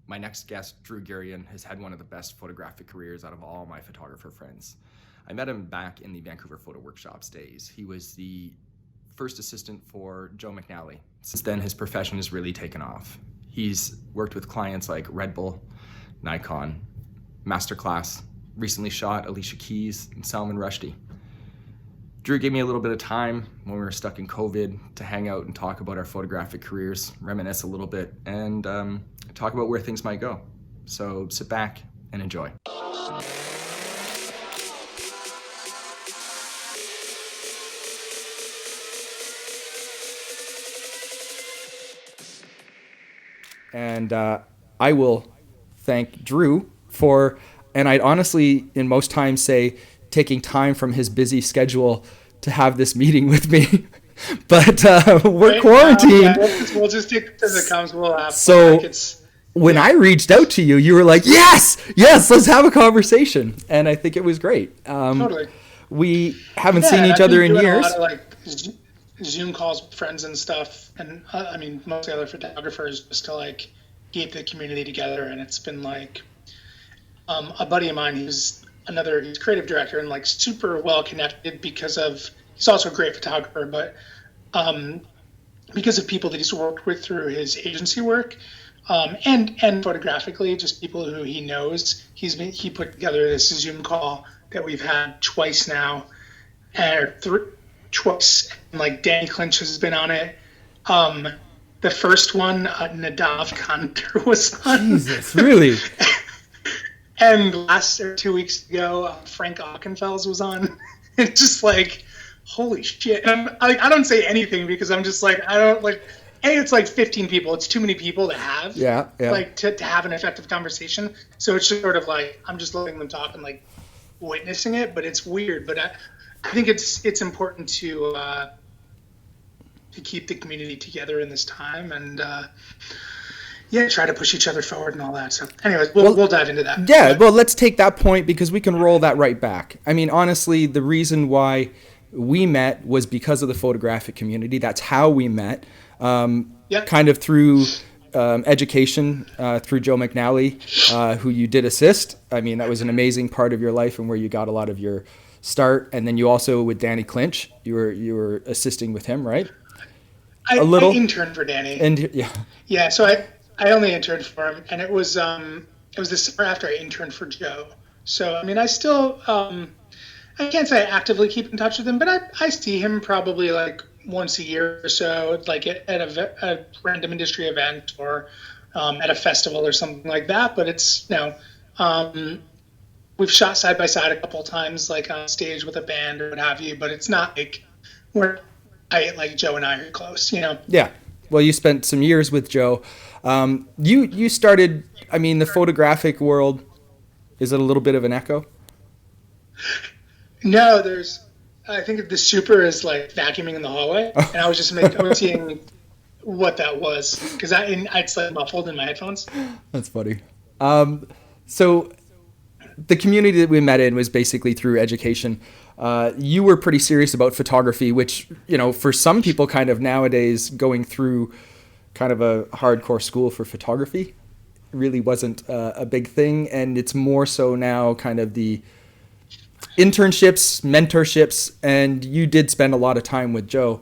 My next guest, Drew Gurian, has had one of the best photographic careers out of all my photographer friends. I met him back in the Vancouver Photo Workshops days. He was the first assistant for Joe McNally. Since then, his profession has really taken off. He's worked with clients like Red Bull, Nikon, Masterclass, recently shot Alicia Keys and Salman Rushdie. Drew gave me a little bit of time when we were stuck in COVID to hang out and talk about our photographic careers, reminisce a little bit, and talk about where things might go. So sit back and enjoy. And I will thank Drew for, and I'd honestly in most times say, taking time from his busy schedule to have this meeting with me. But we're quarantined. We'll just take it as it comes. We'll have so when I reached out to you, you were like, yes, let's have a conversation. And I think it was great. Totally. We haven't seen each other in years. A lot of Zoom calls with friends and stuff. And most of the other photographers just to keep the community together. And it's been a buddy of mine he's creative director and super well connected he's also a great photographer, but because of people that he's worked with through his agency work, and photographically, just people who he knows. He put together this Zoom call that we've had twice now, twice. And Danny Clinch has been on it. The first one, Nadav Khanter was on. Jesus, really? And 2 weeks ago, Frank Ockenfels was on. It's just holy shit. And I don't say anything because I'm just it's 15 people. It's too many people to have. Yeah. To have an effective conversation. So it's just sort of I'm just letting them talk and witnessing it, but it's weird. But I think it's important to keep the community together in this time and try to push each other forward and all that. So anyways, we'll dive into that. Yeah, well, let's take that point because we can roll that right back. I mean, honestly, the reason why we met was because of the photographic community. That's how we met. Kind of through education, through Joe McNally, who you did assist. I mean, that was an amazing part of your life and where you got a lot of your start. And then you also, with Danny Clinch, you were assisting with him, right? I interned for Danny. And Yeah, so I only interned for him, and it was the summer after I interned for Joe. So I still I can't say I actively keep in touch with him, but I see him probably once a year or so, at a random industry event or at a festival or something like that. But it's we've shot side by side a couple of times, on stage with a band or what have you. But it's not we're Joe and I are close, Yeah. Well, you spent some years with Joe. You started, the photographic world, is it a little bit of an echo? No, I think the super is vacuuming in the hallway. And I was just seeing what that was because it's muffled in my headphones. That's funny. So the community that we met in was basically through education. You were pretty serious about photography, which, for some people kind of nowadays going through kind of a hardcore school for photography really wasn't a big thing. And it's more so now kind of the internships, mentorships, and you did spend a lot of time with Joe.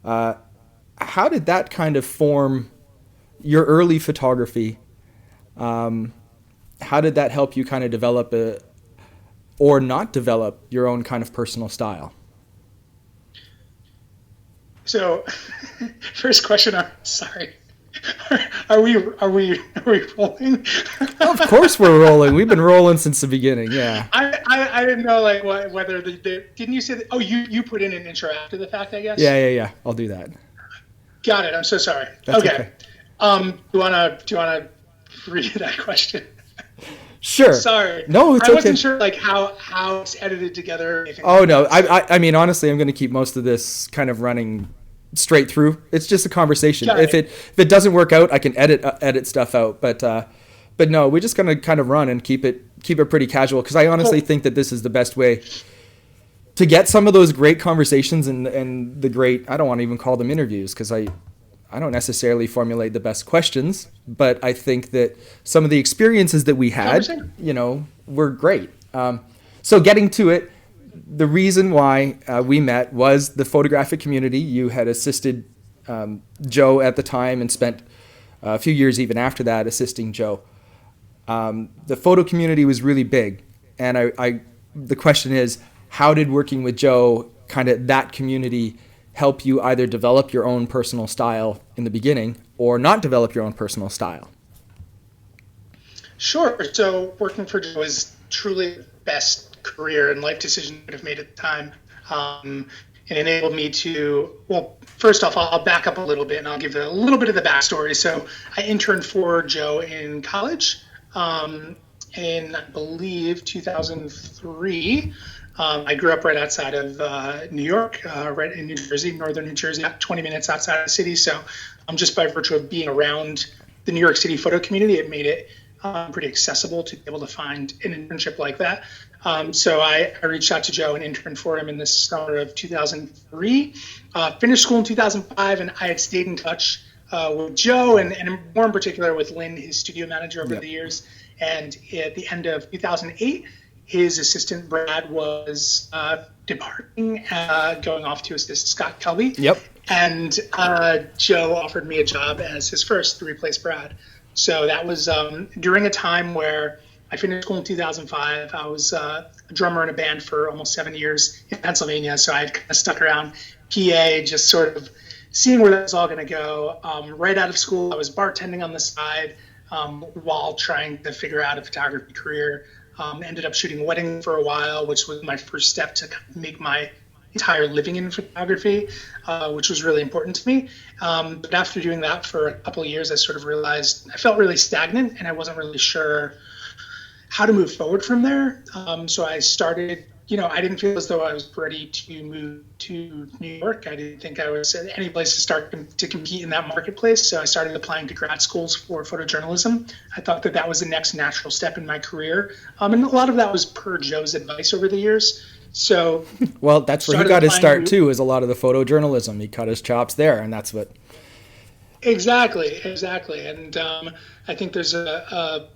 How did that kind of form your early photography? How did that help you kind of develop or not develop your own kind of personal style? So, first question. Sorry, are we rolling? Of course we're rolling. We've been rolling since the beginning. Yeah. I didn't know whether didn't you say that? Oh, you put in an intro after the fact, I guess. Yeah. I'll do that. Got it. I'm so sorry. That's okay. Do you wanna read that question? Sure. Sorry. No, it's okay. I wasn't sure how it's edited together. Oh no, I mean honestly, I'm going to keep most of this kind of running straight through. It's just a conversation. If it doesn't work out, I can edit stuff out. But no, we're just going to kind of run and keep it pretty casual because I honestly think that this is the best way to get some of those great conversations and the great, I don't want to even call them interviews because I I don't necessarily formulate the best questions, but I think that some of the experiences that we had, were great. So getting to it, the reason why we met was the photographic community. You had assisted Joe at the time and spent a few years even after that assisting Joe. The photo community was really big, and the question is, how did working with Joe, kind of that community, help you either develop your own personal style in the beginning or not develop your own personal style? Sure. So working for Joe was truly the best career and life decision I could have made at the time. It enabled me to, well, first off, I'll back up a little bit and I'll give a little bit of the backstory. So I interned for Joe in college in, I believe, 2003. I grew up right outside of New York, right in New Jersey, northern New Jersey, about 20 minutes outside of the city. So just by virtue of being around the New York City photo community, it made it pretty accessible to be able to find an internship like that. So I reached out to Joe and interned for him in the summer of 2003. Finished school in 2005, and I had stayed in touch with Joe and more in particular with Lynn, his studio manager over the years. And at the end of 2008, his assistant Brad was departing, going off to assist Scott Kelby. Yep. And Joe offered me a job as his first to replace Brad. So that was during a time where I finished school in 2005. I was a drummer in a band for almost 7 years in Pennsylvania. So I had kind of stuck around PA, just sort of seeing where that was all going to go. Right out of school, I was bartending on the side while trying to figure out a photography career. Ended up shooting weddings for a while, which was my first step to make my entire living in photography, which was really important to me. But after doing that for a couple of years, I sort of realized I felt really stagnant and I wasn't really sure how to move forward from there. So I started, I didn't feel as though I was ready to move to New York. I didn't think I was at any place to start to compete in that marketplace. So I started applying to grad schools for photojournalism. I thought that was the next natural step in my career. And a lot of that was per Joe's advice over the years. So, well, that's where he got his start too, is a lot of the photojournalism. He cut his chops there, and that's what. Exactly. And I think there's a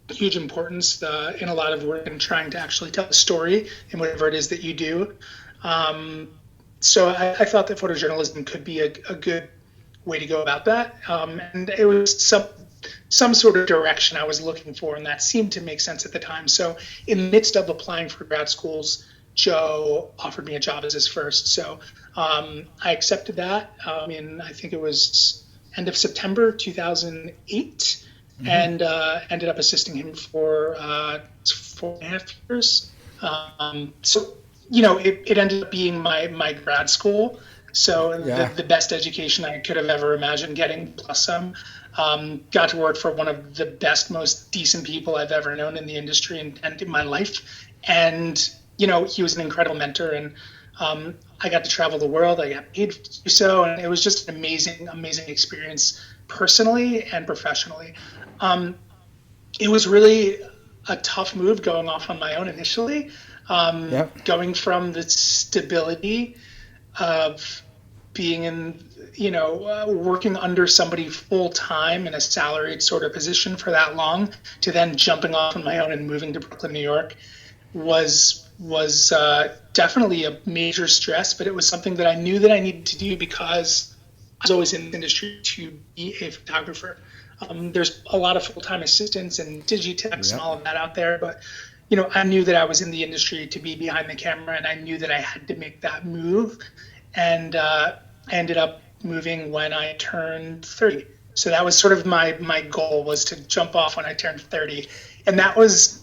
huge importance in a lot of work in trying to actually tell a story in whatever it is that you do. So I thought that photojournalism could be a good way to go about that. And it was some sort of direction I was looking for, and that seemed to make sense at the time. So in the midst of applying for grad schools, Joe offered me a job as his first. So I accepted that in, I think it was end of September 2008, and ended up assisting him for 4.5 years. So, it ended up being my grad school. So the best education I could have ever imagined getting, plus some. Got to work for one of the best, most decent people I've ever known in the industry and in my life. And he was an incredible mentor, and I got to travel the world. I got paid to do so, and it was just an amazing, amazing experience personally and professionally. It was really a tough move going off on my own initially, going from the stability of being in, working under somebody full time in a salaried sort of position for that long, to then jumping off on my own and moving to Brooklyn, New York was definitely a major stress, but it was something that I knew that I needed to do because I was always in the industry to be a photographer. There's a lot of full-time assistants and digitechs and all of that out there, but I knew that I was in the industry to be behind the camera, and I knew that I had to make that move. And I ended up moving when I turned 30. So that was sort of my goal, was to jump off when I turned 30. And that was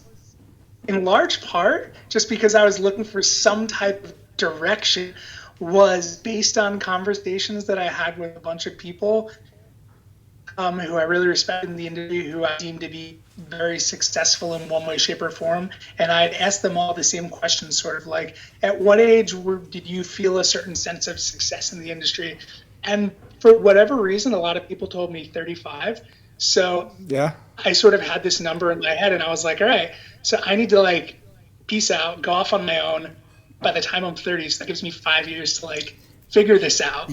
in large part just because I was looking for some type of direction, was based on conversations that I had with a bunch of people who I really respect in the industry, who I deem to be very successful in one way, shape, or form. And I'd ask them all the same questions, sort of like, at what age did you feel a certain sense of success in the industry? And for whatever reason, a lot of people told me 35. So I sort of had this number in my head, and I was like, all right, so I need to peace out, go off on my own by the time I'm 30. So that gives me 5 years to figure this out.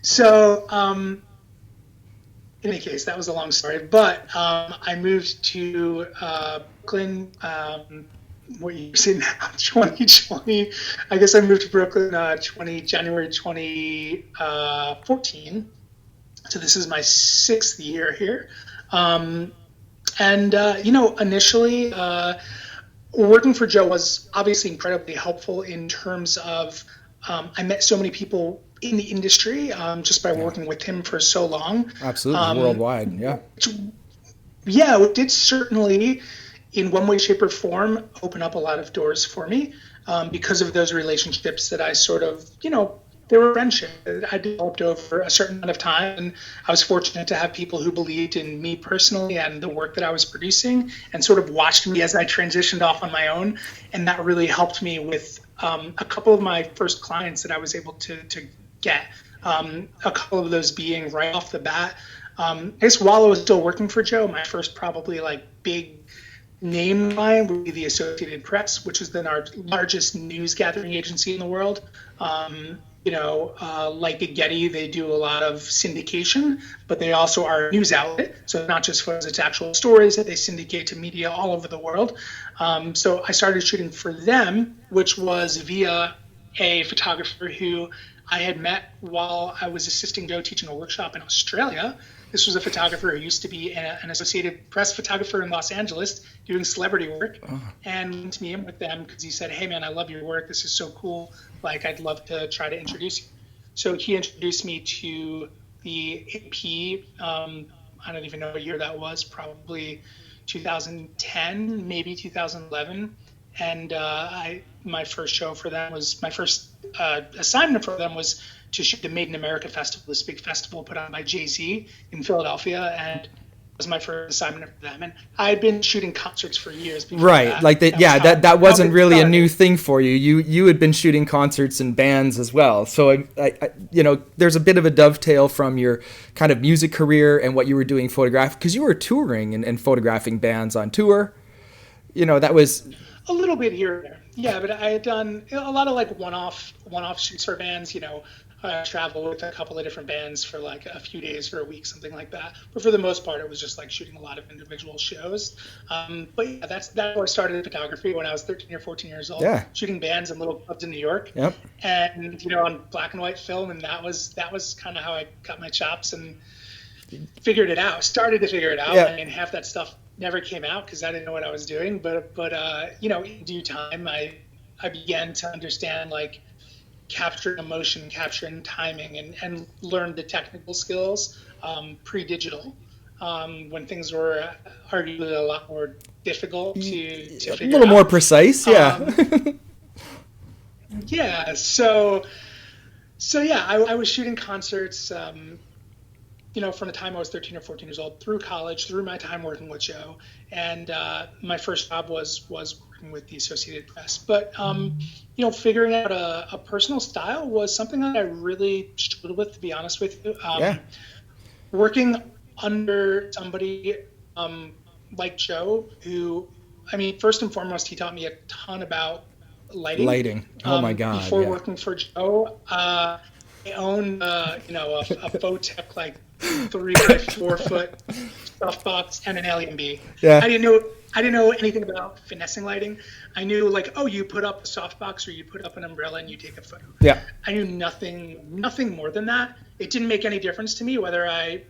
So in any case, that was a long story. But I moved to Brooklyn. What year is it now? 2020. I guess I moved to Brooklyn January 2014. So this is my 6th year here. Initially, working for Joe was obviously incredibly helpful in terms of I met so many people in the industry just by working with him for so long. Absolutely, worldwide, yeah. Yeah, it did certainly, in one way, shape, or form, open up a lot of doors for me because of those relationships that I sort of, they were friendships that I developed over a certain amount of time. And I was fortunate to have people who believed in me personally and the work that I was producing and sort of watched me as I transitioned off on my own. And that really helped me with a couple of my first clients that I was able to get. A couple of those being right off the bat. I guess while I was still working for Joe, my first probably big name line would be the Associated Press, which is then our largest news gathering agency in the world. Like a Getty, they do a lot of syndication, but they also are a news outlet. So not just photos, it's actual stories that they syndicate to media all over the world. So I started shooting for them, which was via a photographer who I had met while I was assisting Joe teaching a workshop in Australia. This was a photographer who used to be an Associated Press photographer in Los Angeles doing celebrity work, and went to meet him with them because he said, "Hey man, I love your work. This is so cool. I'd love to try to introduce you." So he introduced me to the AP. I don't even know what year that was. Probably 2010, maybe 2011. And my first show for them was my first assignment for them was to shoot the Made in America Festival, this big festival put on by Jay-Z in Philadelphia, and it was my first assignment for them. And I had been shooting concerts for years before that wasn't really a new thing for you. You had been shooting concerts and bands as well. So I there's a bit of a dovetail from your kind of music career and what you were doing photographic, because you were touring and photographing bands on tour. That was a little bit here and there. Yeah, but I had done a lot of one-off shoots for bands. I travel with a couple of different bands for a few days for a week, something like that. But for the most part, it was just shooting a lot of individual shows. But yeah, that's how I started photography when I was 13 or 14 years old. Yeah. Shooting bands in little clubs in New York. Yep. And on black and white film, and that was kind of how I got my chops and figured it out. Started to figure it out. Yeah. I mean, half that stuff never came out because I didn't know what I was doing. But in due time, I began to understand capturing emotion, capturing timing, and learn the technical skills pre-digital when things were arguably a lot more difficult to figure out. A little more precise, yeah. Yeah. So yeah, I was shooting concerts. From the time I was 13 or 14 years old, through college, through my time working with Joe, and my first job was working with the Associated Press. But figuring out a personal style was something that I really struggled with, to be honest with you. Working under somebody like Joe, who, first and foremost, he taught me a ton about lighting. Oh my God! Before working for Joe, I owned a Votech 3x4 foot softbox and an Alien-B. Yeah. I didn't know anything about finessing lighting. I knew you put up a softbox or you put up an umbrella and you take a photo. Yeah. I knew nothing more than that. It didn't make any difference to me whether I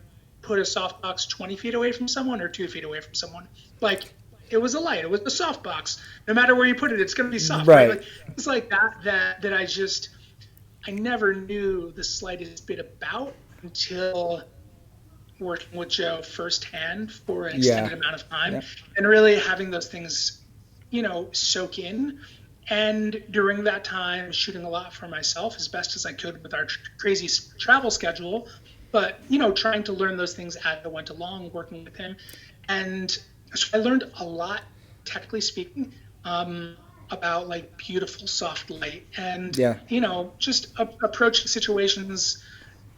put a softbox 20 feet away from someone or 2 feet away from someone. It was a light. It was a softbox. No matter where you put it, it's going to be soft. Right. It's like that I never knew the slightest bit about until working with Joe firsthand for an extended amount of time, and really having those things, soak in. And during that time, shooting a lot for myself as best as I could with our crazy travel schedule, but, trying to learn those things as I went along, working with him. And so I learned a lot, technically speaking, about beautiful soft light and, just approaching situations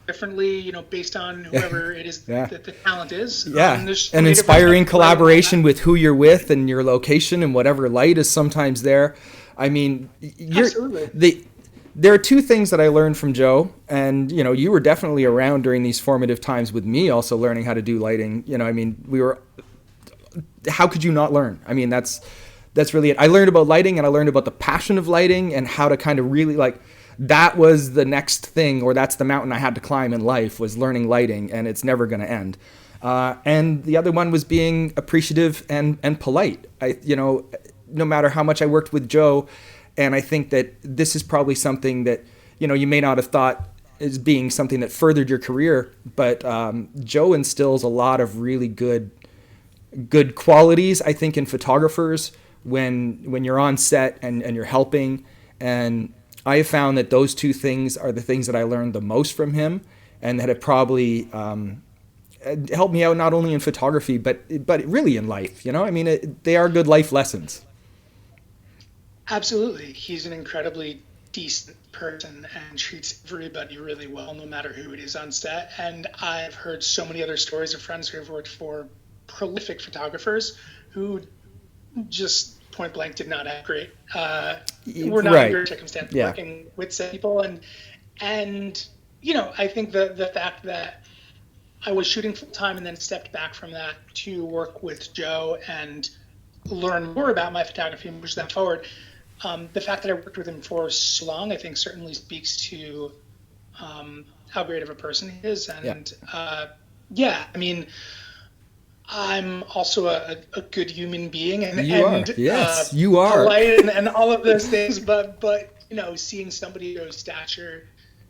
differently, based on whoever it is that the talent is. Yeah, and inspiring collaboration with who you're with and your location and whatever light is sometimes there. Absolutely. there are two things that I learned from Joe, and you were definitely around during these formative times with me, also learning how to do lighting. I mean, how could you not learn? I mean, that's really it. I learned about lighting, and I learned about the passion of lighting and how to kind of really that was the next thing, or that's the mountain I had to climb in life, was learning lighting, and it's never going to end. And the other one was being appreciative and polite. No matter how much I worked with Joe, and I think that this is probably something that, you may not have thought as being something that furthered your career, but Joe instills a lot of really good qualities, I think, in photographers when you're on set and you're helping. And I have found that those two things are the things that I learned the most from him, and that have probably helped me out not only in photography but really in life. I mean, they are good life lessons. Absolutely. He's an incredibly decent person and treats everybody really well, no matter who it is on set. And I've heard so many other stories of friends who have worked for prolific photographers who just point blank did not have great were not in your circumstance working with said people. And I think the fact that I was shooting full time and then stepped back from that to work with Joe and learn more about my photography and push that forward. The fact that I worked with him for so long, I think, certainly speaks to how great of a person he is. And I mean, I'm also a good human being, and you are polite and all of those things. But seeing somebody of stature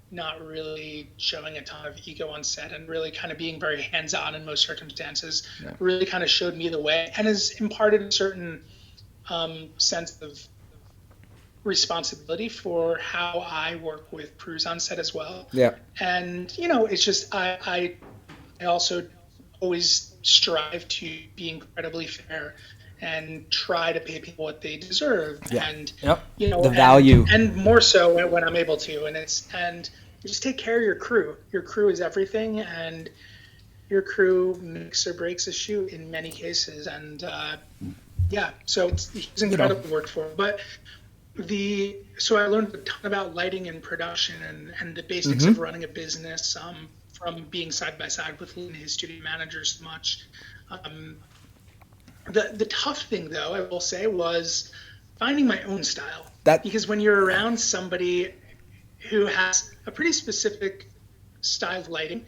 not really showing a ton of ego on set and really kind of being very hands-on in most circumstances really kind of showed me the way, and has imparted a certain sense of responsibility for how I work with crews on set as well. Yeah. And it's just I also always strive to be incredibly fair and try to pay people what they deserve. And the value, and more so when I'm able to. And you just take care of your crew. Your crew is everything, and your crew makes or breaks a shoot in many cases. And so it's incredible work for. But so I learned a ton about lighting and production and the basics of running a business from being side by side with Lee and his studio manager so much. The tough thing, though, I will say, was finding my own style. Because when you're around somebody who has a pretty specific style of lighting,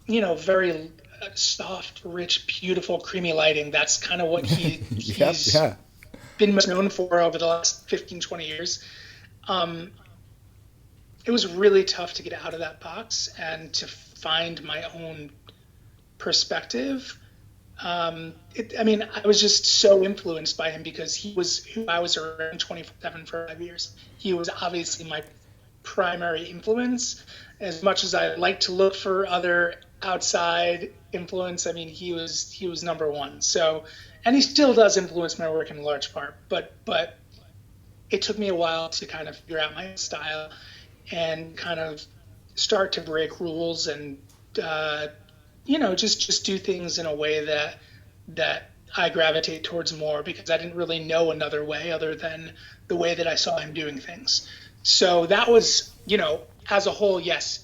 very soft, rich, beautiful, creamy lighting, that's kind of what he's been most known for over the last 15, 20 years. It was really tough to get out of that box and to find my own perspective. I was just so influenced by him because he was who I was around 24/7 for 5 years. He was obviously my primary influence. As much as I like to look for other outside influence, I mean, he was number one. So, and he still does influence my work in large part, but it took me a while to kind of figure out my own style and kind of start to break rules and just do things in a way that I gravitate towards more, because I didn't really know another way other than the way that I saw him doing things. So that was, as a whole, yes,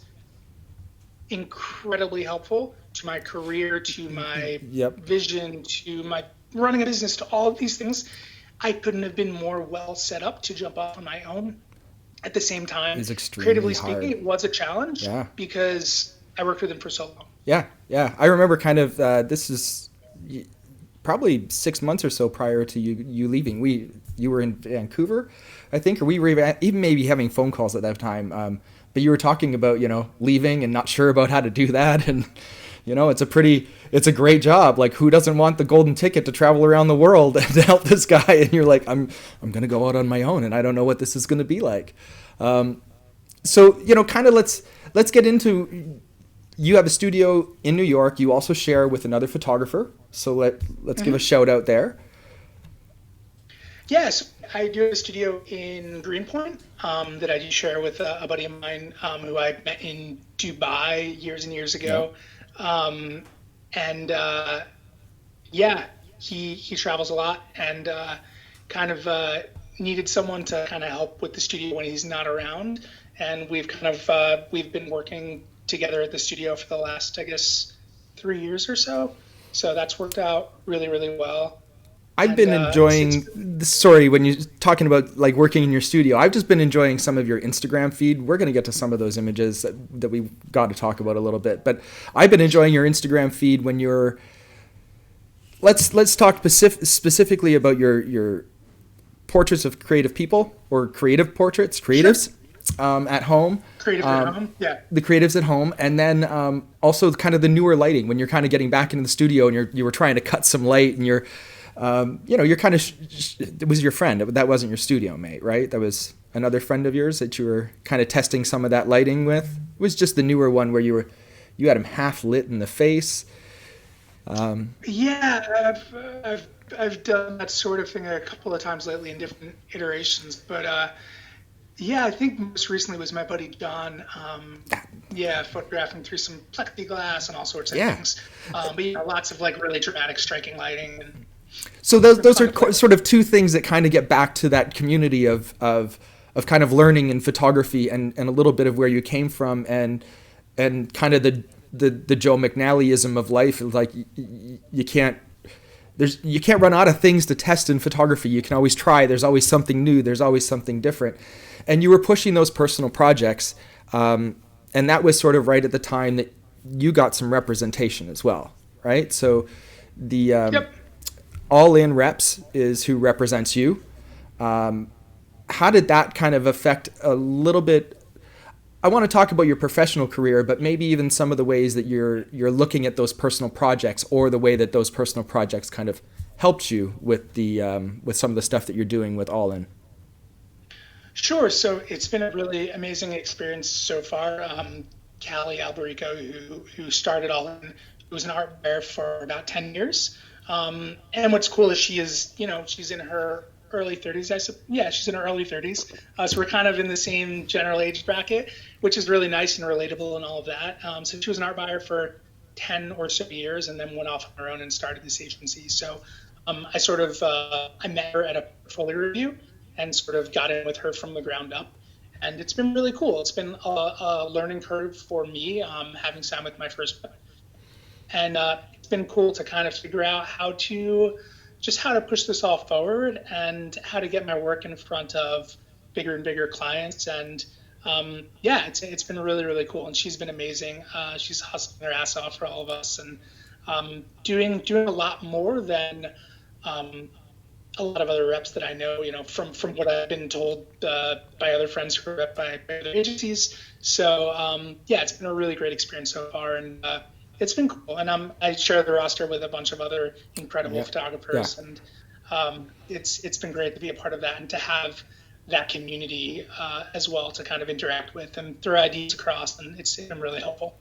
incredibly helpful to my career, to my vision, to my running a business, to all of these things. I couldn't have been more well set up to jump off on my own. At the same time, creatively speaking, it was a challenge because I worked with him for so long. Yeah. I remember kind of, this is probably 6 months or so prior to you leaving. You were in Vancouver, I think, or we were even maybe having phone calls at that time. But you were talking about, leaving and not sure about how to do that. And, it's a great job. Like, who doesn't want the golden ticket to travel around the world to help this guy? And you're like, I'm going to go out on my own and I don't know what this is going to be like. So, kind of let's get into, you have a studio in New York. You also share with another photographer. So let's give a shout out there. Yes, I do have a studio in Greenpoint that I do share with a buddy of mine who I met in Dubai years and years ago. He travels a lot and needed someone to kind of help with the studio when he's not around, and we've been working together at the studio for the last, I guess, 3 years or so. So that's worked out really, really well. I've been enjoying sorry, when you're talking about like working in your studio, I've just been enjoying some of your Instagram feed. We're going to get to some of those images that we got to talk about a little bit, but I've been enjoying your Instagram feed when you're, let's talk specifically about your portraits of creative people, or creative portraits, creatives. Sure. At home. Creative at home, yeah. The creatives at home, and then also kind of the newer lighting when you're kind of getting back into the studio and you were trying to cut some light, and you're you're kind of, it was your friend. That wasn't your studio mate, right? That was another friend of yours that you were kind of testing some of that lighting with. It was just the newer one where you had him half lit in the face. Yeah, I've done that sort of thing a couple of times lately in different iterations, but yeah, I think most recently was my buddy John. Photographing through some plexiglass and all sorts of things. But lots of like really dramatic, striking lighting. And so those are sort of two things that kind of get back to that community of kind of learning in photography and a little bit of where you came from and kind of the Joe McNallyism of life. Like you can't run out of things to test in photography. You can always try. There's always something new. There's always something different. And you were pushing those personal projects. And that was sort of right at the time that you got some representation as well, right? So the All In Reps is who represents you. How did that kind of affect a little bit? I want to talk about your professional career, but maybe even some of the ways that you're looking at those personal projects, or the way that those personal projects kind of helped you with with some of the stuff that you're doing with All In. Sure. So it's been a really amazing experience so far. Callie Alberico, who started All In, was an art buyer for about 10 years. And what's cool is she's in her early 30s. She's in her early 30s. So we're kind of in the same general age bracket, which is really nice and relatable and all of that. So she was an art buyer for 10 or so years, and then went off on her own and started this agency. So I met her at a portfolio review and sort of got in with her from the ground up. And it's been really cool. It's been a learning curve for me, having signed with my first book. And it's been cool to kind of figure out how to push this all forward and how to get my work in front of bigger and bigger clients. And it's been really, really cool. And she's been amazing. She's hustling her ass off for all of us, and doing a lot more than a lot of other reps that I know, from what I've been told by other friends who are rep by other agencies. So it's been a really great experience so far, and it's been cool. And I share the roster with a bunch of other incredible photographers, and it's been great to be a part of that and to have that community as well to kind of interact with and throw ideas across, and it's been really helpful.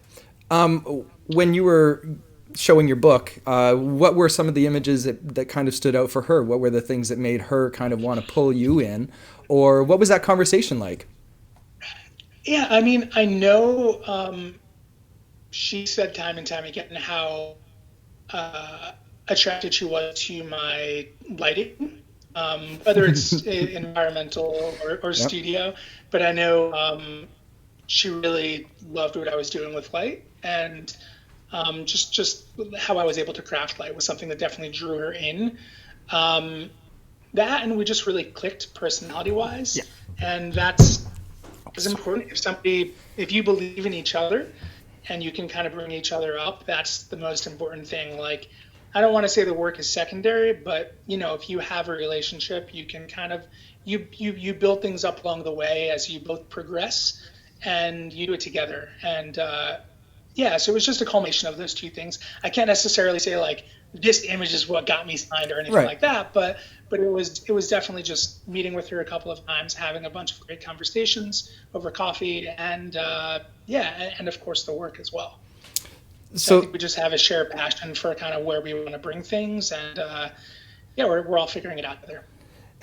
When you were showing your book, what were some of the images that kind of stood out for her? What were the things that made her kind of want to pull you in? Or what was that conversation like? Yeah, I mean, I know she said time and time again how attracted she was to my lighting, whether it's environmental or studio. But I know she really loved what I was doing with light, and just how I was able to craft light was something that definitely drew her in. That, and we just really clicked personality-wise, and that's important. If you believe in each other and you can kind of bring each other up, that's the most important thing. Like, I don't want to say the work is secondary, but if you have a relationship, you can kind of you build things up along the way as you both progress, and you do it together. And so it was just a culmination of those two things. I can't necessarily say like this image is what got me signed or anything like that, but it was definitely just meeting with her a couple of times, having a bunch of great conversations over coffee, and and of course the work as well. So I think we just have a shared passion for kind of where we want to bring things, and we're all figuring it out together.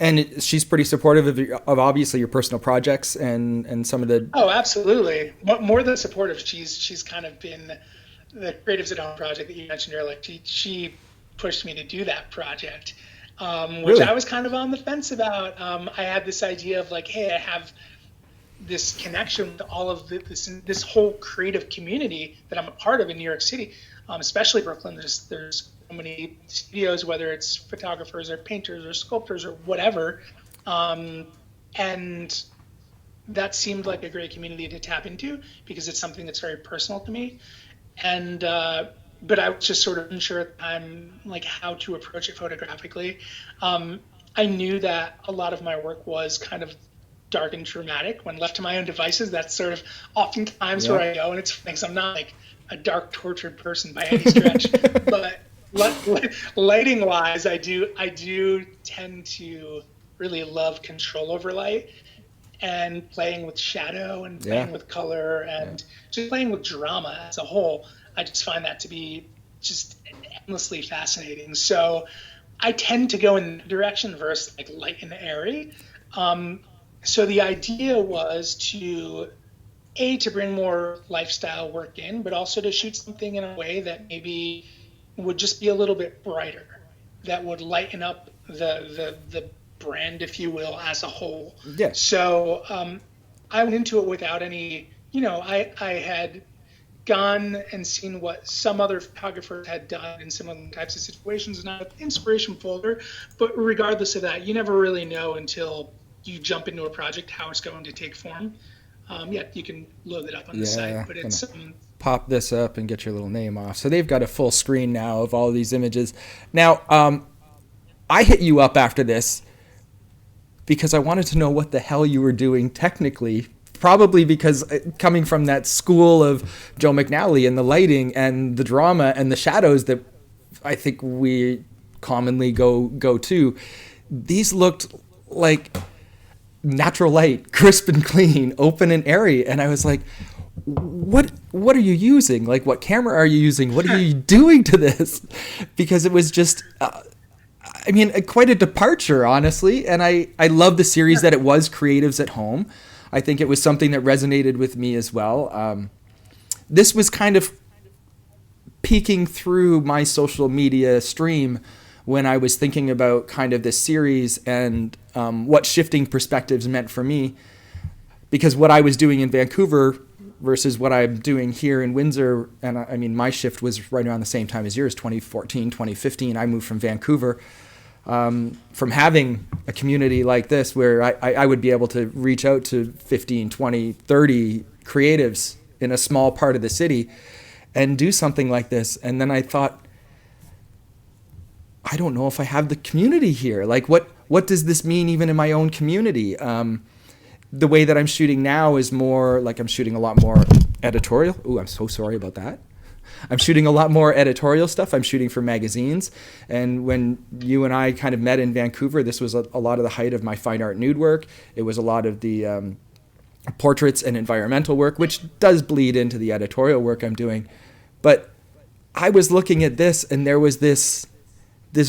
And she's pretty supportive of obviously your personal projects and some of the... Oh, absolutely. More than supportive. She's kind of been the Creatives at Home project that you mentioned earlier. She pushed me to do that project. which Really? I was kind of on the fence about. I had this idea of like, hey, I have this connection with all of this whole creative community that I'm a part of in New York City, especially Brooklyn. There's so many studios, whether it's photographers or painters or sculptors or whatever, and that seemed like a great community to tap into because it's something that's very personal to me. And but I was just sort of unsure at the time, like how to approach it photographically. I knew that a lot of my work was kind of dark and dramatic when left to my own devices. That's sort of oftentimes Yeah. where I go, and it's funny 'cause I'm not like a dark, tortured person by any stretch, but lighting wise, I do tend to really love control over light and playing with shadow and Yeah. playing with color and just playing with drama as a whole. I just find that to be just endlessly fascinating. So I tend to go in that direction versus like light and airy. So the idea was to bring more lifestyle work in, but also to shoot something in a way that maybe would just be a little bit brighter, that would lighten up the brand, if you will, as a whole. Yeah. So I went into it without any, I had gone and seen what some other photographers had done in similar types of situations, and I have inspiration folder. But regardless of that, you never really know until you jump into a project how it's going to take form. Yeah, you can load it up on the site, but it's pop this up and get your little name off. So they've got a full screen now of all these images. Now, I hit you up after this because I wanted to know what the hell you were doing technically. Probably because coming from that school of Joe McNally and the lighting and the drama and the shadows that I think we commonly go to, these looked like natural light, crisp and clean, open and airy. And I was like, what are you using? Like, what camera are you using? What are you doing to this? Because it was just, quite a departure, honestly. And I love the series that it was Creatives at Home. I think it was something that resonated with me as well. This was kind of peeking through my social media stream when I was thinking about kind of this series and what shifting perspectives meant for me. Because what I was doing in Vancouver versus what I'm doing here in Windsor, and I mean, my shift was right around the same time as yours, 2014, 2015. I moved from Vancouver. From having a community like this where I would be able to reach out to 15, 20, 30 creatives in a small part of the city and do something like this. And then I thought, I don't know if I have the community here. Like, what does this mean even in my own community? The way that I'm shooting now is more like I'm shooting a lot more editorial. Ooh, I'm so sorry about that. I'm shooting a lot more editorial stuff. I'm shooting for magazines. And when you and I kind of met in Vancouver, this was a lot of the height of my fine art nude work. It was a lot of the portraits and environmental work, which does bleed into the editorial work I'm doing. But I was looking at this, and there was this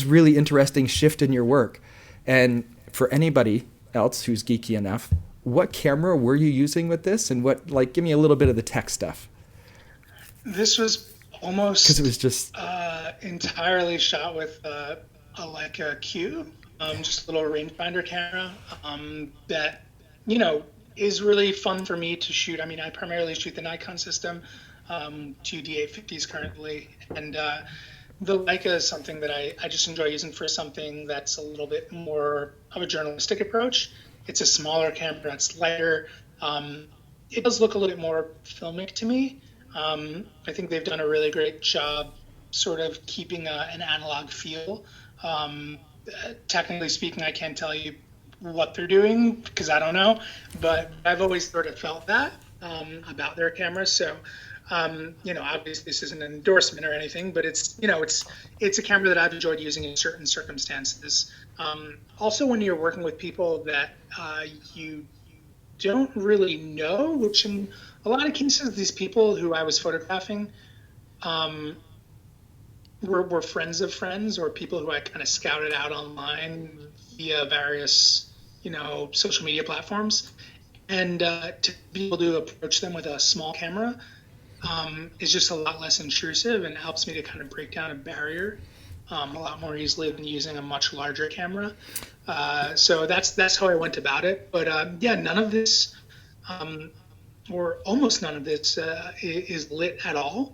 really interesting shift in your work. And for anybody else who's geeky enough, what camera were you using with this? And give me a little bit of the tech stuff. This was almost because it was just entirely shot with a Leica Q, just a little rangefinder camera that is really fun for me to shoot. I mean, I primarily shoot the Nikon system, 2 D850s currently, and the Leica is something that I just enjoy using for something that's a little bit more of a journalistic approach. It's a smaller camera, it's lighter. It does look a little bit more filmic to me. I think they've done a really great job sort of keeping an analog feel. Technically speaking, I can't tell you what they're doing because I don't know, but I've always sort of felt that about their cameras. So, obviously this isn't an endorsement or anything, but it's a camera that I've enjoyed using in certain circumstances. Also, when you're working with people that you don't really know, which in a lot of cases, these people who I was photographing were friends of friends or people who I kind of scouted out online via various, social media platforms. And to be able to approach them with a small camera is just a lot less intrusive and helps me to kind of break down a barrier. a lot more easily than using a much larger camera. So that's how I went about it. But yeah, none of this, or almost none of this, is lit at all.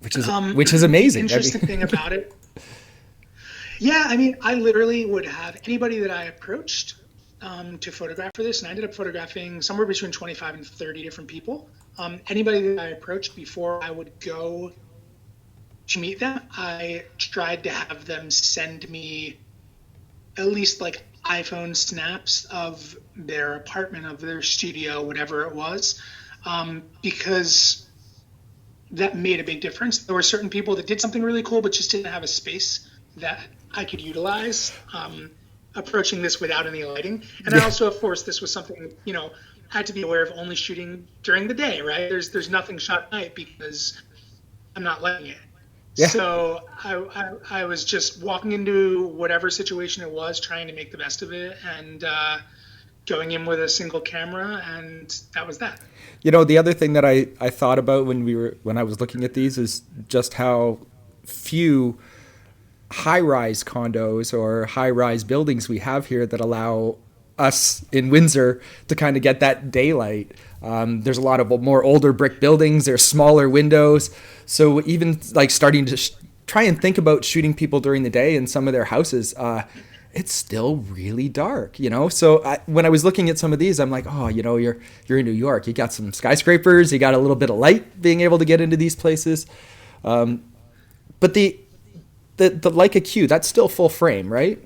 Which is amazing. The interesting thing about it. Yeah, I mean, I literally would have anybody that I approached to photograph for this, and I ended up photographing somewhere between 25 and 30 different people. Anybody that I approached before I would go to meet them, I tried to have them send me at least like iPhone snaps of their apartment, of their studio, whatever it was, because that made a big difference. There were certain people that did something really cool, but just didn't have a space that I could utilize approaching this without any lighting. And I also, of course, this was something, I had to be aware of only shooting during the day, right? There's nothing shot at night because I'm not lighting it. Yeah. So I was just walking into whatever situation it was, trying to make the best of it, and going in with a single camera, and that was that. The other thing that I thought about when I was looking at these is just how few high-rise condos or high-rise buildings we have here that allow us in Windsor to kind of get that daylight. There's a lot of more older brick buildings. There's smaller windows. So even like starting to try and think about shooting people during the day in some of their houses, it's still really dark, So when I was looking at some of these, I'm like, oh, you're in New York. You got some skyscrapers. You got a little bit of light being able to get into these places. But the Leica Q, that's still full frame, right?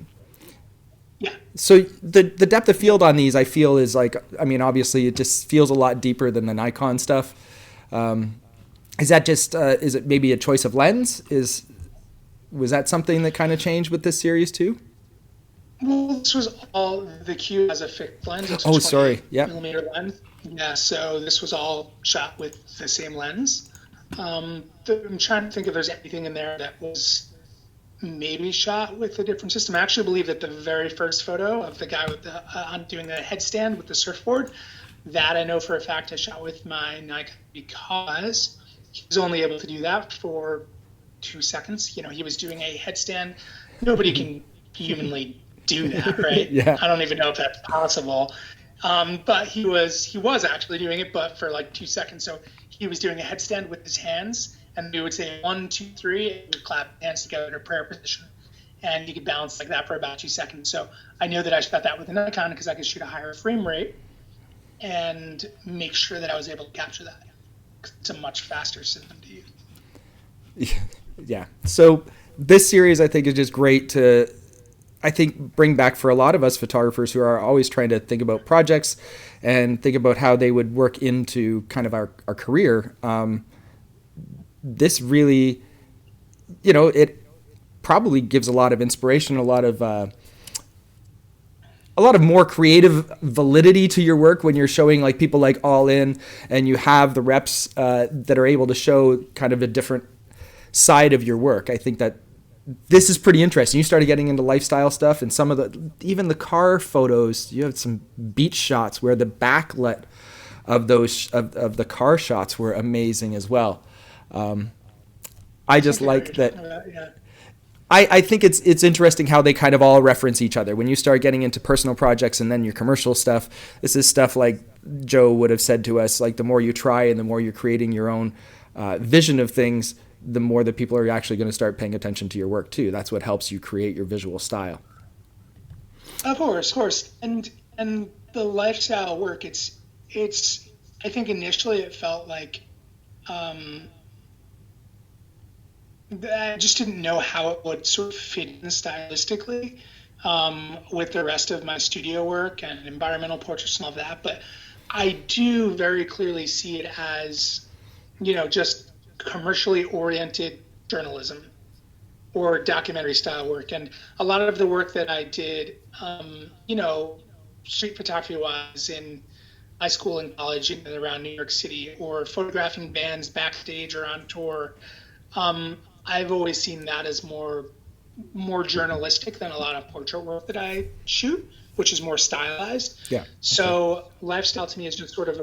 Yeah. So the depth of field on these, I feel, is like, obviously it just feels a lot deeper than the Nikon stuff. Is that just, is it maybe a choice of lens? Was that something that kind of changed with this series too? Well, this was all, the Q has a fixed lens. It's a 20 millimeter lens. Yeah, so this was all shot with the same lens. I'm trying to think if there's anything in there that was maybe shot with a different system. I actually believe that the very first photo of the guy with the doing the headstand with the surfboard, that I know for a fact I shot with my Nikon, because he was only able to do that for 2 seconds. He was doing a headstand. Nobody can humanly do that, right? Yeah. I don't even know if that's possible. But he was actually doing it, but for like 2 seconds. So he was doing a headstand with his hands, and we would say 1, 2, 3, and we'd clap hands together in a prayer position. And you could balance like that for about 2 seconds. So I know that I shot that with a Nikon because I could shoot a higher frame rate and make sure that I was able to capture that. It's a much faster system to use. Yeah. So this series, I think, is just great to, I think, bring back for a lot of us photographers who are always trying to think about projects and think about how they would work into kind of our career. This really, it probably gives a lot of inspiration, a lot of more creative validity to your work when you're showing like people like All In, and you have the reps that are able to show kind of a different side of your work. I think that this is pretty interesting. You started getting into lifestyle stuff, and some of even the car photos, you have some beach shots where the backlit of those of the car shots were amazing as well. I just like that. Yeah. I think it's interesting how they kind of all reference each other. When you start getting into personal projects and then your commercial stuff, this is stuff like Joe would have said to us, like the more you try and the more you're creating your own vision of things, the more that people are actually going to start paying attention to your work too. That's what helps you create your visual style. Of course. And the lifestyle work, it's I think initially it felt like I just didn't know how it would sort of fit in stylistically with the rest of my studio work and environmental portraits and all that. But I do very clearly see it as, just commercially oriented journalism or documentary style work. And a lot of the work that I did, street photography wise in high school and college and around New York City, or photographing bands backstage or on tour, I've always seen that as more journalistic than a lot of portrait work that I shoot, which is more stylized. Yeah. So lifestyle to me is just sort of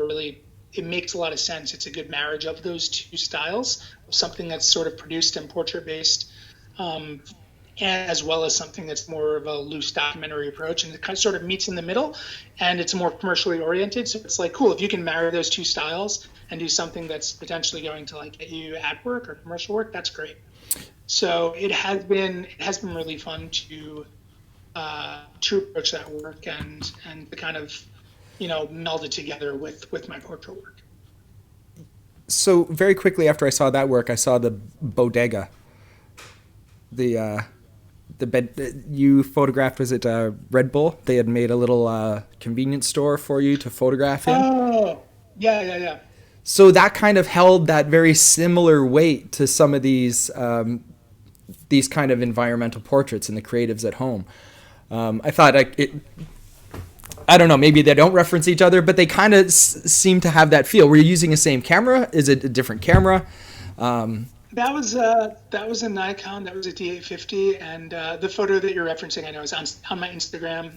it makes a lot of sense. It's a good marriage of those two styles, something that's sort of produced and portrait based, and as well as something that's more of a loose documentary approach, and it kind of sort of meets in the middle, and it's more commercially oriented. So it's like, cool, if you can marry those two styles and do something that's potentially going to like get you ad work or commercial work, that's great. So it has been really fun to approach that work and to kind of, meld it together with my portrait work. So very quickly after I saw that work, I saw the bodega. The bed you photographed, was it Red Bull? They had made a little convenience store for you to photograph in. Oh, yeah. So that kind of held that very similar weight to some of these kind of environmental portraits and the creatives at home. I thought I don't know, maybe they don't reference each other, but they kind of seem to have that feel. Were you using the same camera? Is it a different camera? That was a Nikon. That was a D850, and the photo that you're referencing, I know, is on my Instagram.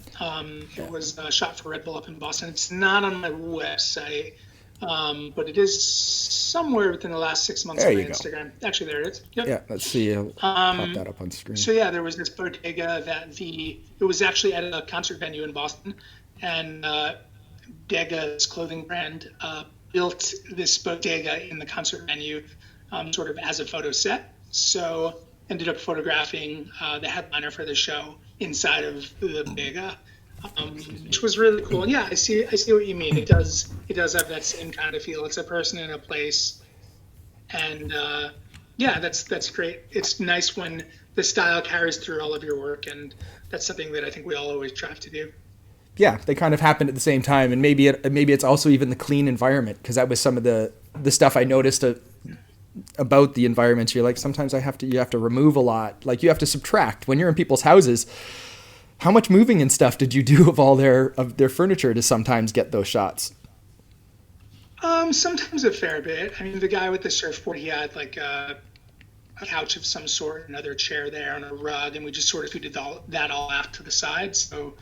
It was shot for Red Bull up in Boston. It's not on my website, but it is somewhere within the last 6 months on my Instagram. Actually, there it is. Yep. Yeah, let's see. I'll pop that up on screen. So yeah, there was this bodega it was actually at a concert venue in Boston, and Dega's clothing brand built this bodega in the concert venue. Sort of as a photo set. So ended up photographing the headliner for the show inside of the bodega, which was really cool. And yeah, I see what you mean. It does have that same kind of feel. It's a person in a place, and yeah, that's great. It's nice when the style carries through all of your work, and that's something that I think we all always strive to do. Yeah, they kind of happened at the same time, and maybe it's also even the clean environment, because that was some of the stuff I noticed about the environments. You're like, sometimes you have to remove a lot. Like, you have to subtract when you're in people's houses. How much moving and stuff did you do of all their furniture to sometimes get those shots? Sometimes a fair bit. I mean, the guy with the surfboard, he had like a couch of some sort, another chair there, and a rug, and we just sort of did that all off to the side. So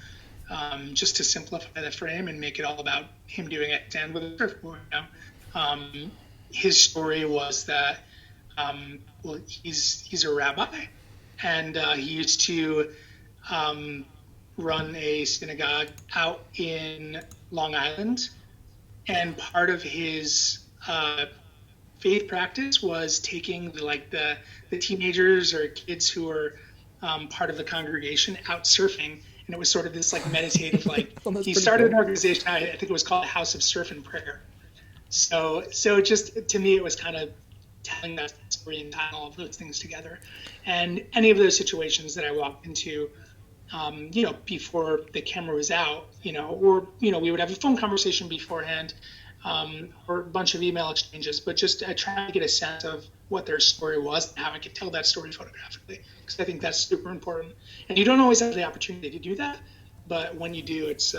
just to simplify the frame and make it all about him doing it and with a surfboard. His story was that he's a rabbi, and he used to run a synagogue out in Long Island, and part of his faith practice was taking the teenagers or kids who were part of the congregation out surfing, and it was sort of this like meditative he started an organization. I think it was called House of Surf and Prayer. So just to me, it was kind of telling that story and tying all of those things together. And any of those situations that I walked into, before the camera was out, or we would have a phone conversation beforehand, or a bunch of email exchanges, but just trying to get a sense of what their story was and how I could tell that story photographically, because I think that's super important. And you don't always have the opportunity to do that. But when you do, it's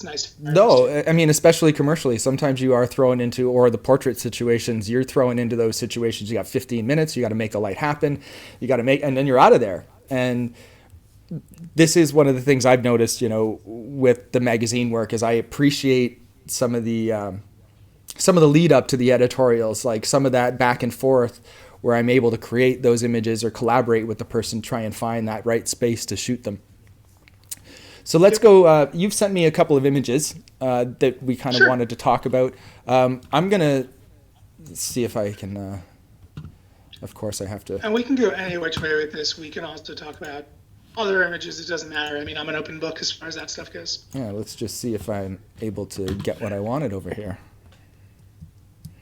nice. No, I mean, especially commercially, sometimes you are thrown into, or the portrait situations, you're thrown into those situations. You got 15 minutes, you got to make a light happen, and then you're out of there. And this is one of the things I've noticed, with the magazine work, is I appreciate some of the lead up to the editorials, like some of that back and forth, where I'm able to create those images or collaborate with the person, try and find that right space to shoot them. So let's go. You've sent me a couple of images that we kind of wanted to talk about. I'm going to see if I can, of course I have to. And we can go any which way with this. We can also talk about other images. It doesn't matter. I mean, I'm an open book as far as that stuff goes. Yeah, let's just see if I'm able to get what I wanted over here.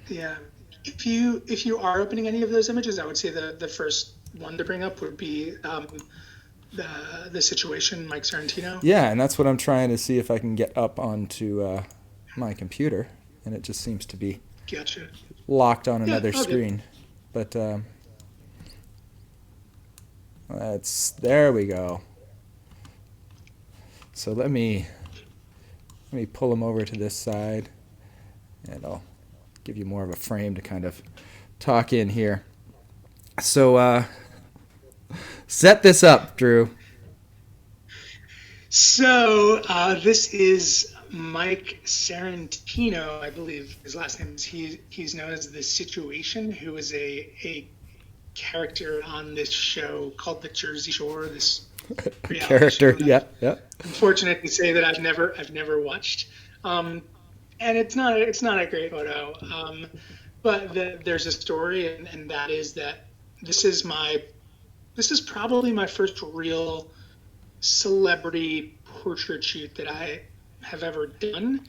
Yeah. If you are opening any of those images, I would say the first one to bring up would be the situation, Mike Sorrentino. Yeah, and that's what I'm trying to see if I can get up onto my computer, and it just seems to be locked on another screen. But there we go. So let me pull them over to this side, and I'll give you more of a frame to kind of talk in here. So set this up, Drew. So this is Mike Sorrentino, I believe his last name is. He's known as The Situation, who is a character on this show called The Jersey Shore. This character, yeah. I'm fortunate to say that I've never watched, and it's not a great photo. But there's a story, and that is that this is probably my first real celebrity portrait shoot that I have ever done.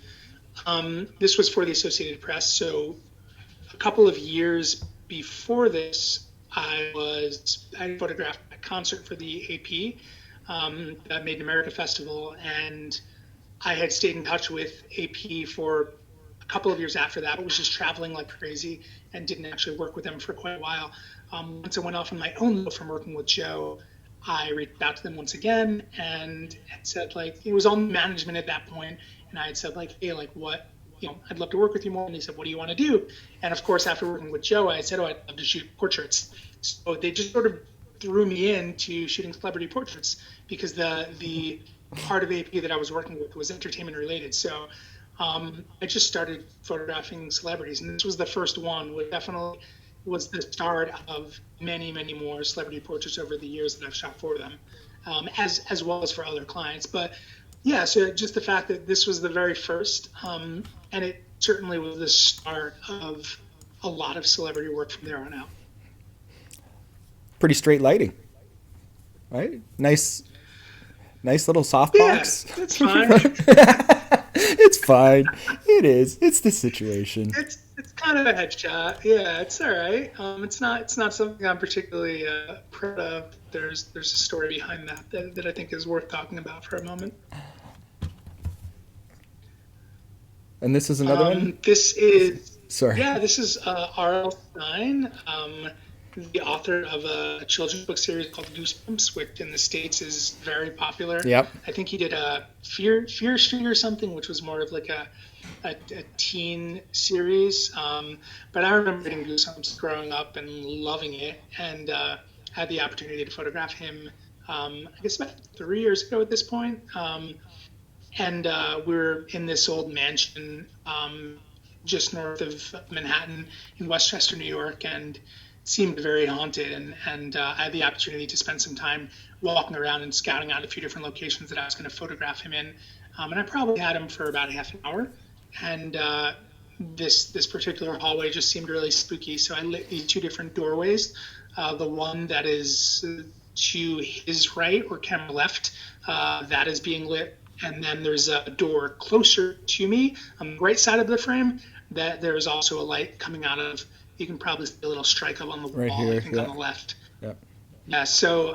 This was for the Associated Press, so a couple of years before this, I photographed a concert for the AP, that Made in America Festival, and I had stayed in touch with AP for a couple of years after that. I was just traveling like crazy and didn't actually work with them for quite a while. Once I went off on my own though from working with Joe, I reached out to them once again and had said, like, it was all management at that point, and I had said, like, hey, like, what, I'd love to work with you more. And he said, what do you want to do? And of course, after working with Joe, I said, I'd love to shoot portraits. So they just sort of threw me into shooting celebrity portraits because the part of AP that I was working with was entertainment related. So I just started photographing celebrities, and this was the first one. Which definitely was the start of many, many more celebrity portraits over the years that I've shot for them, as well as for other clients. But yeah, so just the fact that this was the very first, and it certainly was the start of a lot of celebrity work from there on out. Pretty straight lighting, right? Nice little softbox. Yeah, it's fine. It's fine. It is. It's the situation. It's kind of a headshot. Yeah, it's all right. It's not something I'm particularly proud of. There's a story behind that I think is worth talking about for a moment. And this is another one? This is... Sorry. Yeah, this is R.L. Stine, the author of a children's book series called Goosebumps, which in the States is very popular. Yep. I think he did a Fear Street or something, which was more of like a teen series. But I remember reading Goosebumps growing up and loving it, and had the opportunity to photograph him, I guess about 3 years ago at this point. And we're in this old mansion just north of Manhattan in Westchester, New York, and seemed very haunted. And I had the opportunity to spend some time walking around and scouting out a few different locations that I was going to photograph him in. And I probably had him for about half an hour. And this particular hallway just seemed really spooky. So I lit these two different doorways. The one that is to his right or camera left, that is being lit. And then there's a door closer to me on the right side of the frame that there is also a light coming out of. You can probably see a little strike up on the right wall, here, I think, on the left. Yep. Yeah, so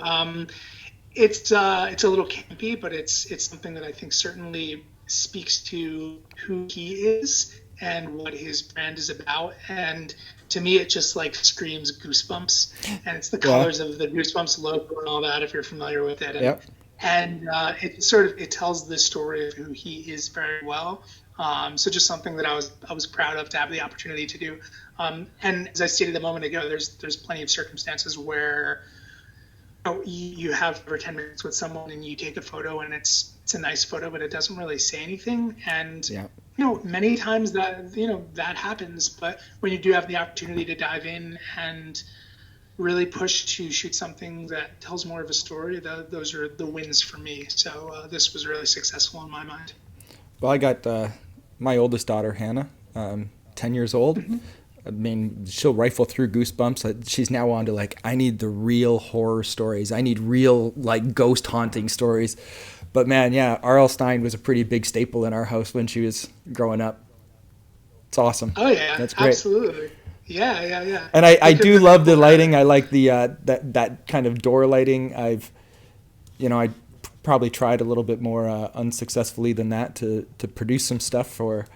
it's a little campy, but it's something that I think certainly speaks to who he is and what his brand is about. And to me, it just like screams Goosebumps, and it's the colors of the Goosebumps logo and all that, if you're familiar with it. And, Yep. And it tells the story of who he is very well. So just something that I was proud of to have the opportunity to do. And as I stated a moment ago, there's plenty of circumstances where you have over 10 minutes with someone and you take a photo and it's a nice photo, but it doesn't really say anything. And many times that happens. But when you do have the opportunity to dive in and really push to shoot something that tells more of a story, those are the wins for me. So this was really successful in my mind. Well, I got my oldest daughter, Hannah, 10 years old. Mm-hmm. I mean, she'll rifle through Goosebumps. She's now on to like, I need the real horror stories. I need real like ghost haunting stories. But man, yeah, R.L. Stine was a pretty big staple in our house when she was growing up. It's awesome. Oh yeah, that's great. Absolutely. Yeah. And I do love the lighting. I like the that kind of door lighting. I probably tried a little bit more unsuccessfully than that to produce some stuff for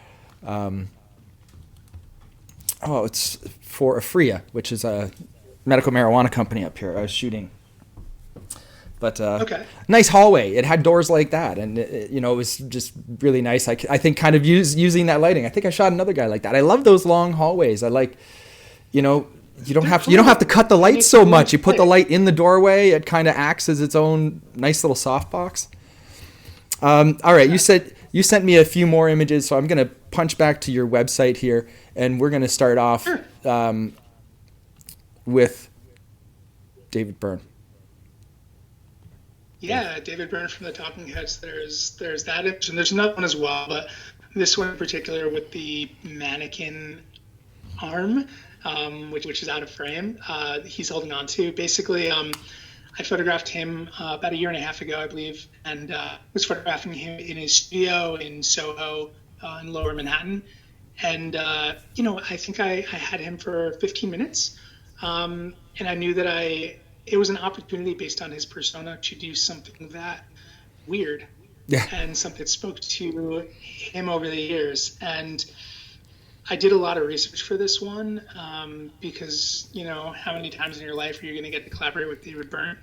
it's for Afria, which is a medical marijuana company up here. I was shooting, but nice hallway. It had doors like that, and it was just really nice. I think kind of using that lighting. I think I shot another guy like that. I love those long hallways. I like, you don't have to cut the light so much. You put the light in the doorway. It kind of acts as its own nice little softbox. All right, you sent me a few more images, so I'm going to punch back to your website here, and we're going to start off with David Byrne. Yeah, David Byrne from the Talking Heads. There's that image, and there's another one as well, but this one in particular with the mannequin arm, which is out of frame. He's holding on to. Basically, I photographed him about a year and a half ago, I believe, and was photographing him in his studio in Soho, in Lower Manhattan. And I think I had him for 15 minutes, and I knew that it was an opportunity based on his persona to do something that weird, Yeah. and something that spoke to him over the years. And I did a lot of research for this one, because how many times in your life are you going to get to collaborate with David Byrne?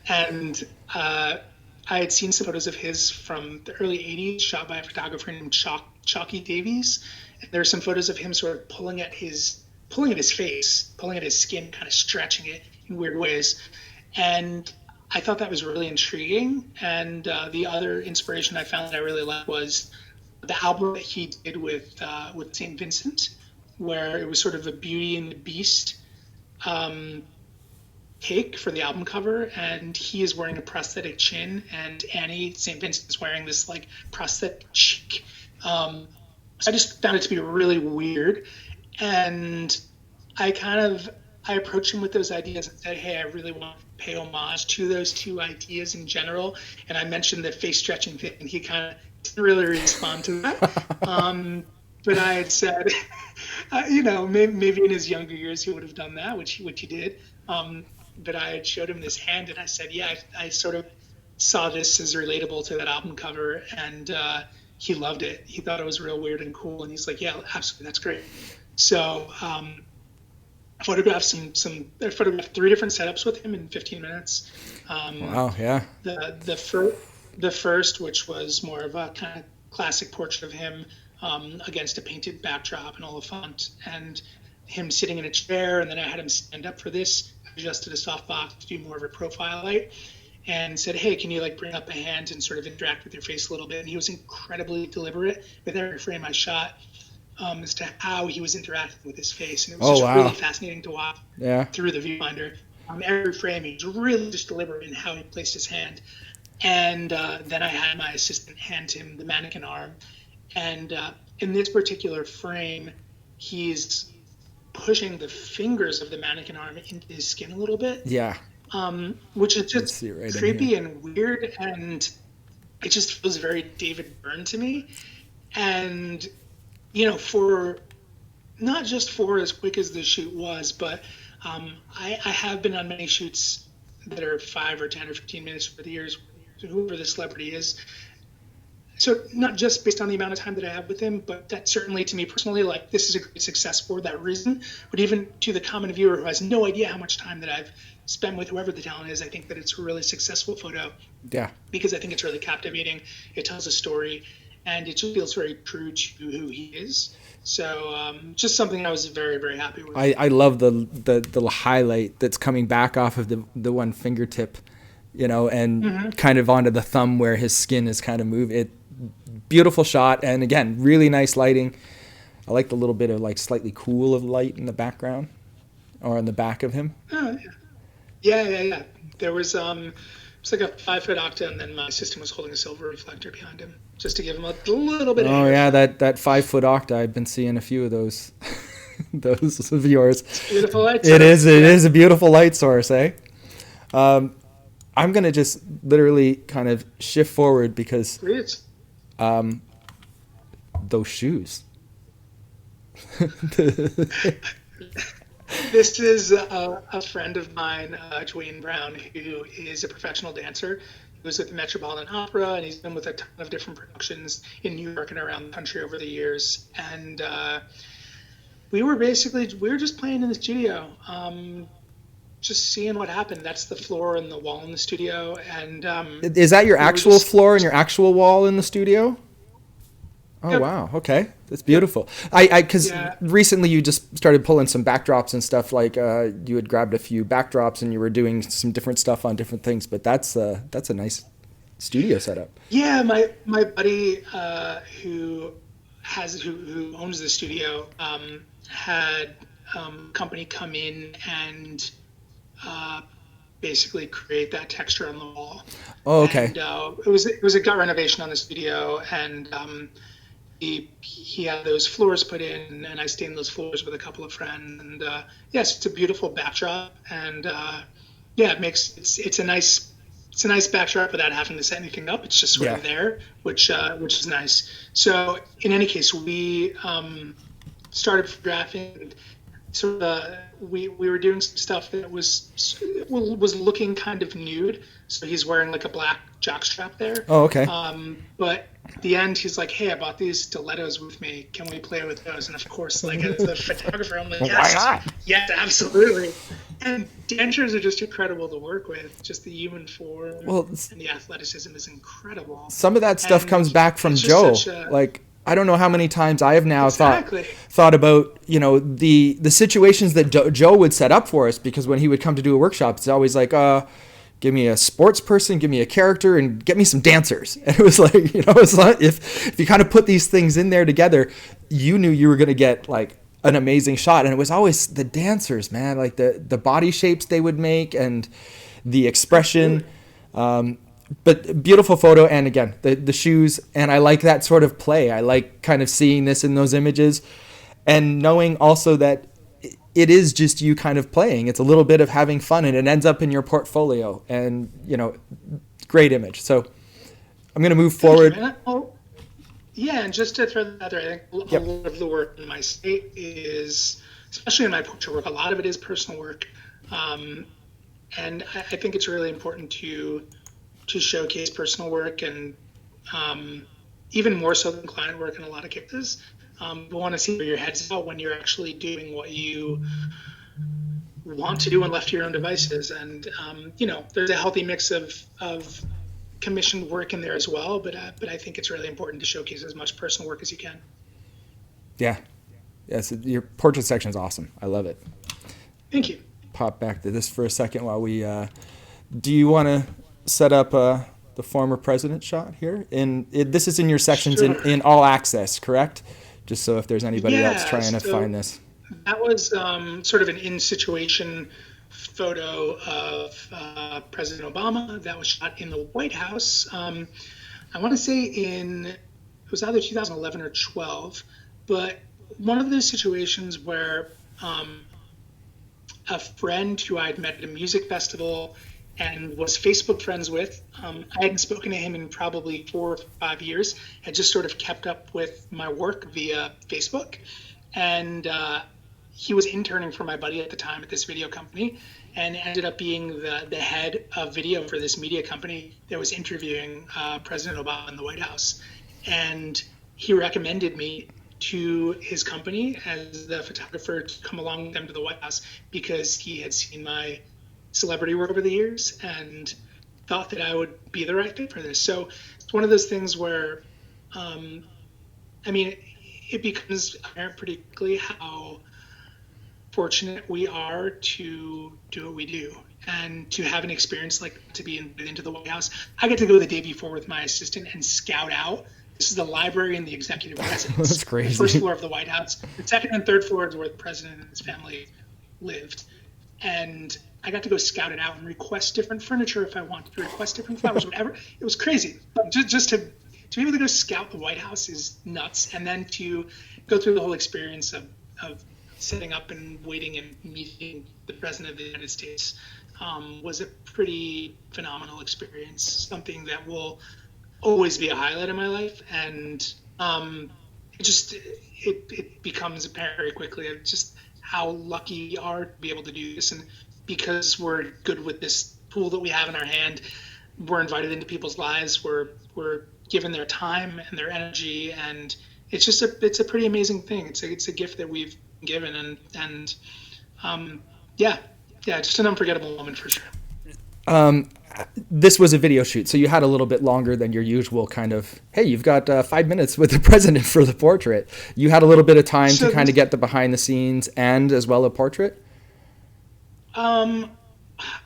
And I had seen some photos of his from the early 80s shot by a photographer named Chalky Davies. And there are some photos of him sort of pulling at his face, pulling at his skin, kind of stretching it in weird ways. And I thought that was really intriguing. And the other inspiration I found that I really liked was the album that he did with St. Vincent, where it was sort of a Beauty and the Beast take for the album cover, and he is wearing a prosthetic chin, and Annie St. Vincent is wearing this like prosthetic cheek. So I just found it to be really weird, and I approached him with those ideas and said, hey, I really want to pay homage to those two ideas in general. And I mentioned the face stretching thing, and he kind of didn't really respond to that. But I had said, maybe in his younger years he would have done that, which he did. But I had showed him this hand, and I said, yeah, I sort of saw this as relatable to that album cover, and he loved it. He thought it was real weird and cool, and he's like, yeah, absolutely, that's great. So I photographed I photographed 3 different setups with him in 15 minutes. Wow, yeah. The first, which was more of a kind of classic portrait of him against a painted backdrop and Oliphant, and him sitting in a chair, and then I had him stand up for this, adjusted a softbox to do more of a profile light, and said, hey, can you like bring up a hand and sort of interact with your face a little bit? And he was incredibly deliberate with every frame I shot as to how he was interacting with his face. And it was really fascinating to watch through the viewfinder. Every frame, he was really just deliberate in how he placed his hand. And then I had my assistant hand him the mannequin arm. And in this particular frame, he's pushing the fingers of the mannequin arm into his skin a little bit. Yeah. Which is just creepy and weird, and it just feels very David Byrne to me. And, for not just for as quick as the shoot was, but I have been on many shoots that are 5 or 10 or 15 minutes for the years, whoever the celebrity is. So not just based on the amount of time that I have with him, but that certainly to me personally, like this is a great success for that reason. But even to the common viewer who has no idea how much time that I've spent with whoever the talent is, I think that it's a really successful photo. Yeah. Because I think it's really captivating. It tells a story, and it just feels very true to who he is. So just something I was very, very happy with. I love the highlight that's coming back off of the one fingertip, and kind of onto the thumb where his skin is kind of moving. Beautiful shot, and again, really nice lighting. I like the little bit of like slightly cool of light in the background or on the back of him. Oh yeah. There was it's like a 5-foot octa, and then my assistant was holding a silver reflector behind him just to give him a little bit of Oh yeah, that 5-foot octa. I've been seeing a few of those those of yours. It's beautiful light source. It is a beautiful light source, eh? I'm gonna just literally kind of shift forward because those shoes. This is a friend of mine, Dwayne Brown, who is a professional dancer. He was with the Metropolitan Opera, and he's been with a ton of different productions in New York and around the country over the years. And we were just playing in the studio, just seeing what happened. That's the floor and the wall in the studio. And is that your actual floor and your actual wall in the studio? Oh, yep. Wow. Okay. That's beautiful. Because recently you just started pulling some backdrops and stuff, like you had grabbed a few backdrops and you were doing some different stuff on different things, but that's a nice studio setup. Yeah. My buddy, who owns the studio, had company come in and basically create that texture on the wall. Oh, okay. And it was a gut renovation on this studio, and he had those floors put in, and I stained those floors with a couple of friends. And yes, it's a beautiful backdrop, and yeah, it's a nice backdrop without having to set anything up. It's just sort of there, which is nice. So in any case, we started photographing. Sort of, we were doing some stuff that was looking kind of nude. So he's wearing like a black jockstrap there. Oh, okay. But at the end, he's like, "Hey, I bought these stilettos with me. Can we play with those?" And of course, like as the photographer, I'm like, "Yes, why not? Yes, absolutely." And dentures are just incredible to work with. Just the human form and the athleticism is incredible. Some of that stuff comes back from Joe. Like, I don't know how many times I have now thought about, you know, the situations that Joe would set up for us, because when he would come to do a workshop, it's always like, give me a sports person, give me a character, and get me some dancers. And it was like, you know, it's like if you kind of put these things in there together, you knew you were going to get like an amazing shot. And it was always the dancers, man, like the body shapes they would make and the expression. But beautiful photo. And again, the shoes. And I like that sort of play. I like kind of seeing this in those images and knowing also that it is just you kind of playing. It's a little bit of having fun, and it ends up in your portfolio. And, you know, great image. So I'm going to move forward. Yeah, and just to throw that out there, I think a lot of the work in my state is, especially in my portrait work, a lot of it is personal work. And I think it's really important to showcase personal work, and even more so than client work in a lot of cases. You want to see where your head's at when you're actually doing what you want to do and left to your own devices. And, you know, there's a healthy mix of commissioned work in there as well. But I think it's really important to showcase as much personal work as you can. Yeah. Yes. Your portrait section is awesome. I love it. Thank you. Pop back to this for a second while we, do you want to set up the former president shot here? This is in your sections in all access, correct? Just so if there's anybody else trying to find this. That was sort of an in-situation photo of President Obama that was shot in the White House. I want to say it was either 2011 or 12, but one of those situations where a friend who I'd met at a music festival and was Facebook friends with. I hadn't spoken to him in probably 4 or 5 years, had just sort of kept up with my work via Facebook. And he was interning for my buddy at the time at this video company, and ended up being the head of video for this media company that was interviewing President Obama in the White House. And he recommended me to his company as the photographer to come along with them to the White House, because he had seen my celebrity work over the years and thought that I would be the right fit for this. So it's one of those things where, I mean, it becomes apparent pretty quickly how fortunate we are to do what we do and to have an experience like to be into the White House. I get to go the day before with my assistant and scout out. This is the library and the executive residence. That's crazy. The first floor of the White House. The second and third floor is where the president and his family lived. And I got to go scout it out and request different furniture if I wanted to, request different flowers, whatever. It was crazy. But just to be able to go scout the White House is nuts. And then to go through the whole experience of setting up and waiting and meeting the President of the United States was a pretty phenomenal experience, something that will always be a highlight of my life. And it becomes apparent very quickly of just how lucky we are to be able to do this. And because we're good with this tool that we have in our hand, we're invited into people's lives. We're given their time and their energy, and it's a pretty amazing thing. It's a gift that we've been given, and just an unforgettable moment for sure. This was a video shoot, so you had a little bit longer than your usual kind of, hey, you've got 5 minutes with the president for the portrait. You had a little bit of time to kind of get the behind the scenes and as well a portrait?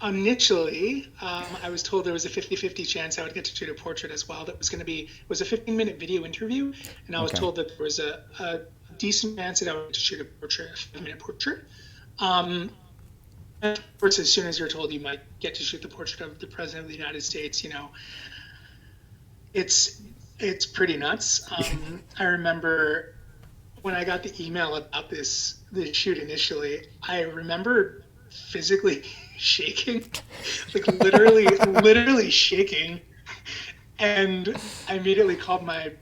Initially, I was told there was a 50-50 chance I would get to shoot a portrait as well. That was going to be, it was a 15-minute video interview, and I was told that there was a decent chance that I would get to shoot a 5-minute portrait. of course, as soon as you're told you might get to shoot the portrait of the president of the United States, it's pretty nuts. I remember when I got the email about this shoot initially, I remember physically shaking, like literally shaking. And I immediately called my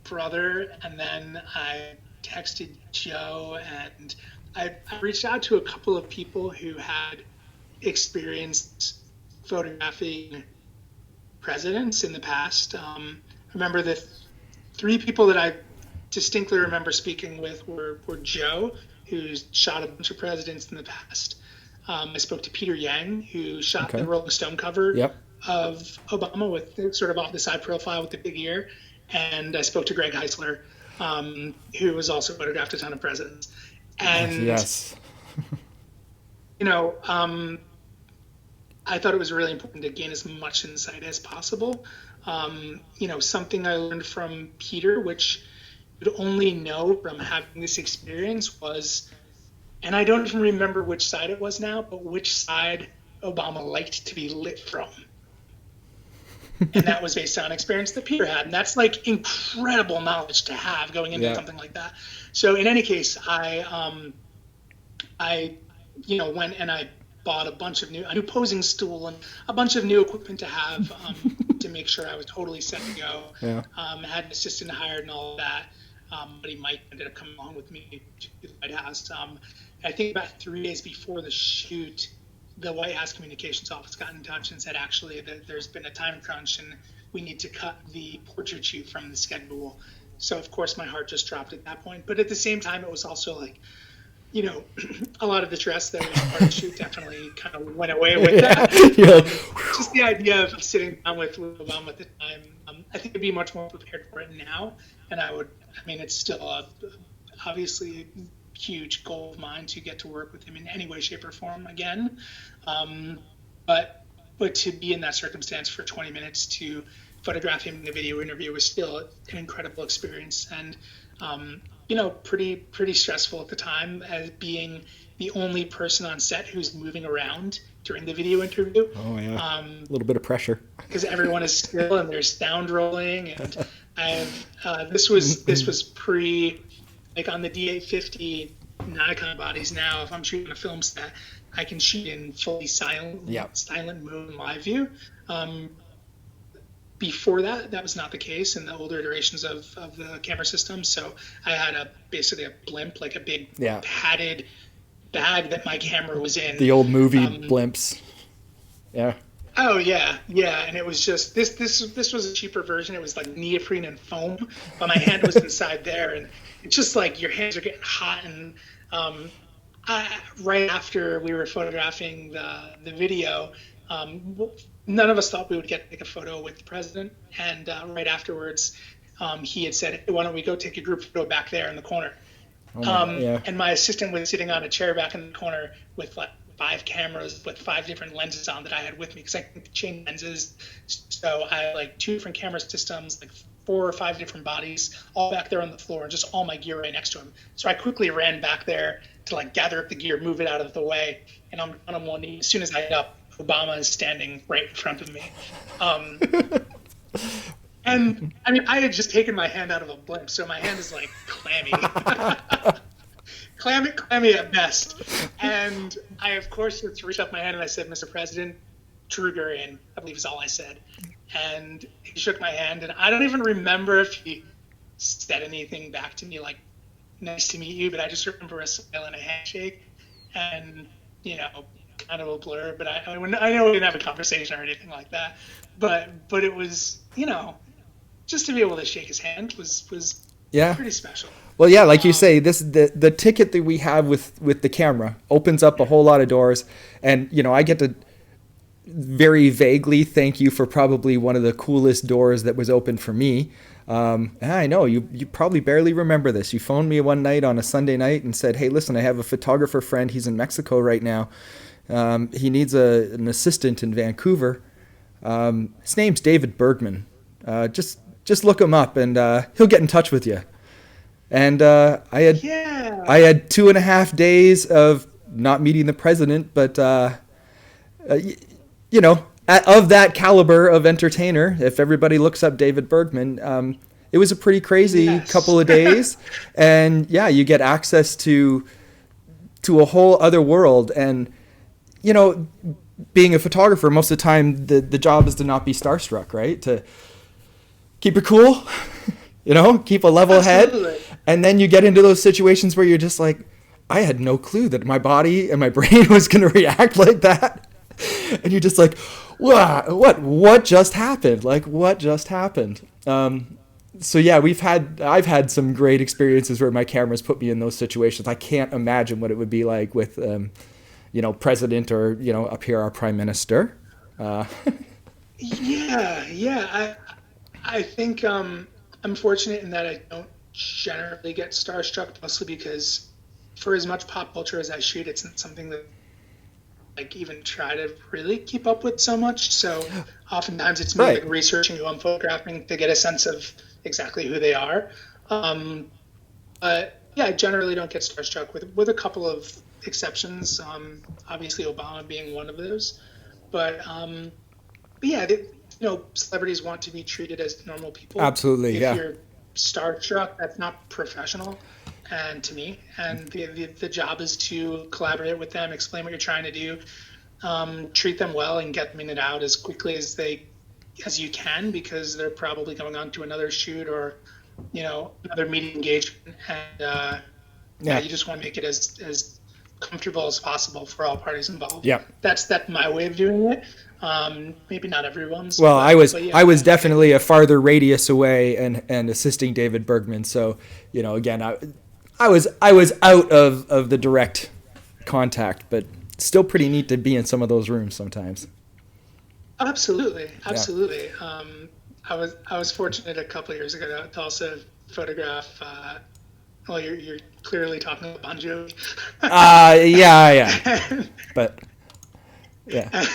brother, and then I texted Joe, and I reached out to a couple of people who had experienced photographing presidents in the past. I remember the three people that I distinctly remember speaking with were Joe, who's shot a bunch of presidents in the past. I spoke to Peter Yang, who shot the Rolling Stone cover of Obama with sort of off the side profile with the big ear. And I spoke to Greg Heisler, who was also photographed a ton of presidents. And, yes. I thought it was really important to gain as much insight as possible. Something I learned from Peter, which you would only know from having this experience, was, and I don't even remember which side it was now, but which side Obama liked to be lit from. And that was based on experience that Peter had. And that's like incredible knowledge to have going into something like that. So in any case, I went and I bought a new posing stool and a bunch of new equipment to have to make sure I was totally set to go. Yeah. Had an assistant hired and all of that. Buddy Mike ended up coming along with me to the White House. I think about 3 days before the shoot, the White House Communications Office got in touch and said, actually, that there's been a time crunch and we need to cut the portrait shoot from the schedule. So, of course, my heart just dropped at that point. But at the same time, it was also like, a lot of the stress that was part of the shoot definitely kind of went away with that. Just the idea of sitting down with Obama at the time, I think I'd be much more prepared for it now. And it's still obviously a huge goal of mine to get to work with him in any way, shape, or form again. But to be in that circumstance for 20 minutes to photograph him in a video interview was still an incredible experience. And, pretty stressful at the time, as being the only person on set who's moving around during the video interview. Oh yeah, a little bit of pressure because everyone is still and there's sound rolling. And this was pre, like on the D850 Nikon bodies. Now, if I'm shooting a film set, I can shoot in fully silent mode and live view. Before that was not the case in the older iterations of the camera system. So I had basically a blimp, like a big padded bag that my camera was in. The old movie blimps. Yeah. Oh yeah. And it was just this was a cheaper version. It was like neoprene and foam, but my hand was inside there, and it's just like your hands are getting hot. And right after we were photographing the video, none of us thought we would get to take a photo with the president. And right afterwards, he had said, hey, why don't we go take a group photo back there in the corner? And my assistant was sitting on a chair back in the corner with like 5 cameras with 5 different lenses on that I had with me, because I can chain lenses. So I had like 2 different camera systems, like 4 or 5 different bodies, all back there on the floor, and just all my gear right next to him. So I quickly ran back there to like gather up the gear, move it out of the way, and I'm on one knee. As soon as I get up, Obama is standing right in front of me. And I had just taken my hand out of a blimp, so my hand is like clammy. clammy at best. And I, of course, just reached up my hand and I said, Mr. President, true Gurian, I believe is all I said. And he shook my hand, and I don't even remember if he said anything back to me like, nice to meet you, but I just remember a smile and a handshake. And, kind of a blur, but I know we didn't have a conversation or anything like that, but it was, just to be able to shake his hand was pretty special. Well, yeah, like you say, the ticket that we have with the camera opens up a whole lot of doors, and I get to very vaguely thank you for probably one of the coolest doors that was opened for me. I know you probably barely remember this. You phoned me one night on a Sunday night and said, hey, listen, I have a photographer friend. He's in Mexico right now. He needs an assistant in Vancouver. His name's David Bergman. Just look him up, and he'll get in touch with you. And I had 2.5 days of not meeting the president, but you know, of that caliber of entertainer, if everybody looks up David Bergman, it was a pretty crazy couple of days. And yeah, you get access to a whole other world. And, you know, being a photographer, most of the time, the job is to not be starstruck, right? To keep it cool, you know, keep a level head. And then you get into those situations where you're just like, I had no clue that my body and my brain was going to react like that. And you're just like, wow, what just happened? Like, what just happened? So yeah, I've had some great experiences where my cameras put me in those situations. I can't imagine what it would be like with, you know, president or, you know, up here, our prime minister. Yeah. I think I'm fortunate in that I don't generally get starstruck, mostly because for as much pop culture as I shoot, it's not something that like even try to really keep up with so much. So oftentimes it's me like researching who I'm photographing to get a sense of exactly who they are. But yeah, I generally don't get starstruck with a couple of exceptions. Obviously Obama being one of those. But yeah, you know, celebrities want to be treated as normal people. Absolutely, if you're starstruck, that's not professional. And to me, and the job is to collaborate with them, explain what you're trying to do, treat them well, and get them in and out as quickly as you can, because they're probably going on to another shoot or, you know, another meeting engagement, and you just want to make it as comfortable as possible for all parties involved. Yeah, that's my way of doing it. Maybe not everyone's. Well, I was definitely a farther radius away and assisting David Bergman. So, you know, again, I was out of the direct contact, but still pretty neat to be in some of those rooms sometimes. Absolutely. Yeah. I was fortunate a couple of years ago to also photograph. Well, you're clearly talking about Bon Jovi. Yeah. But yeah.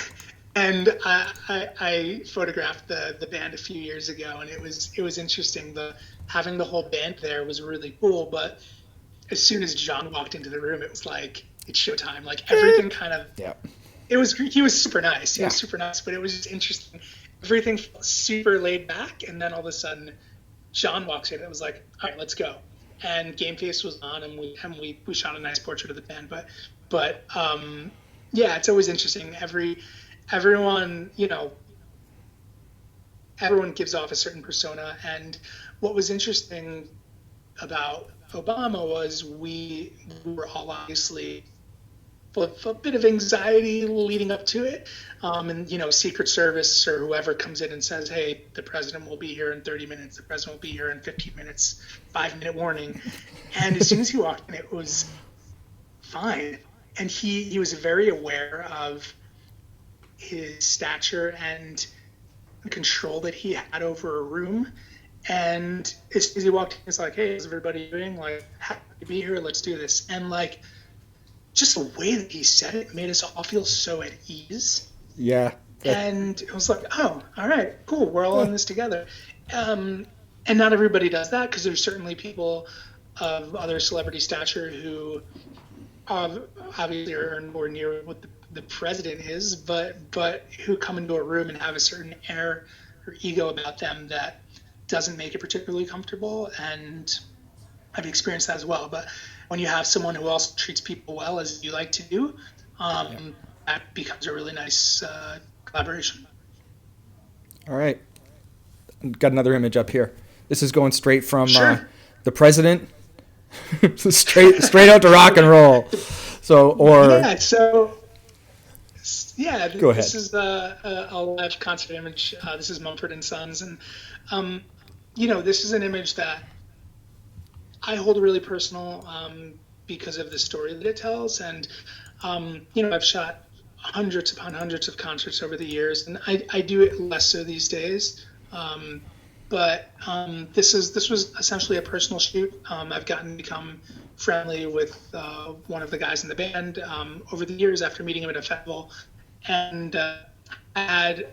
And I photographed the band a few years ago, and it was interesting. Having the whole band there was really cool, but as soon as John walked into the room, it was like, it's showtime. Like everything kind of, he was super nice. He was super nice, but it was just interesting. Everything felt super laid back. And then all of a sudden John walks in. It was like, all right, let's go. And Game Face was on, and we shot a nice portrait of the band. But yeah, it's always interesting. Everyone, you know, everyone gives off a certain persona. And what was interesting about Obama was we were all obviously full of a bit of anxiety leading up to it. And, you know, Secret Service or whoever comes in and says, hey, the president will be here in 30 minutes. The president will be here in 15 minutes, 5-minute warning. And as soon as he walked in, it was fine. And he was very aware of his stature and the control that he had over a room. And as soon as he walked in, it's like, hey, how's everybody doing? Like, happy to be here. Let's do this. And like, just the way that he said it made us all feel so at ease. Yeah. And it was like, oh, all right, cool. We're all in this together. And not everybody does that, because there's certainly people of other celebrity stature who obviously are more near what the president is, but who come into a room and have a certain air or ego about them that doesn't make it particularly comfortable. And I've experienced that as well. But when you have someone who also treats people well, as you like to do, that becomes a really nice collaboration. All right. Got another image up here. This is going straight from the president straight out to rock and roll. So, or go ahead. This is a live concert image. This is Mumford and Sons, and you know, this is an image that I hold really personal because of the story that it tells. And you know, I've shot hundreds upon hundreds of concerts over the years, and I do it less so these days. But this was essentially a personal shoot. I've gotten to become friendly with one of the guys in the band over the years after meeting him at a festival, and I had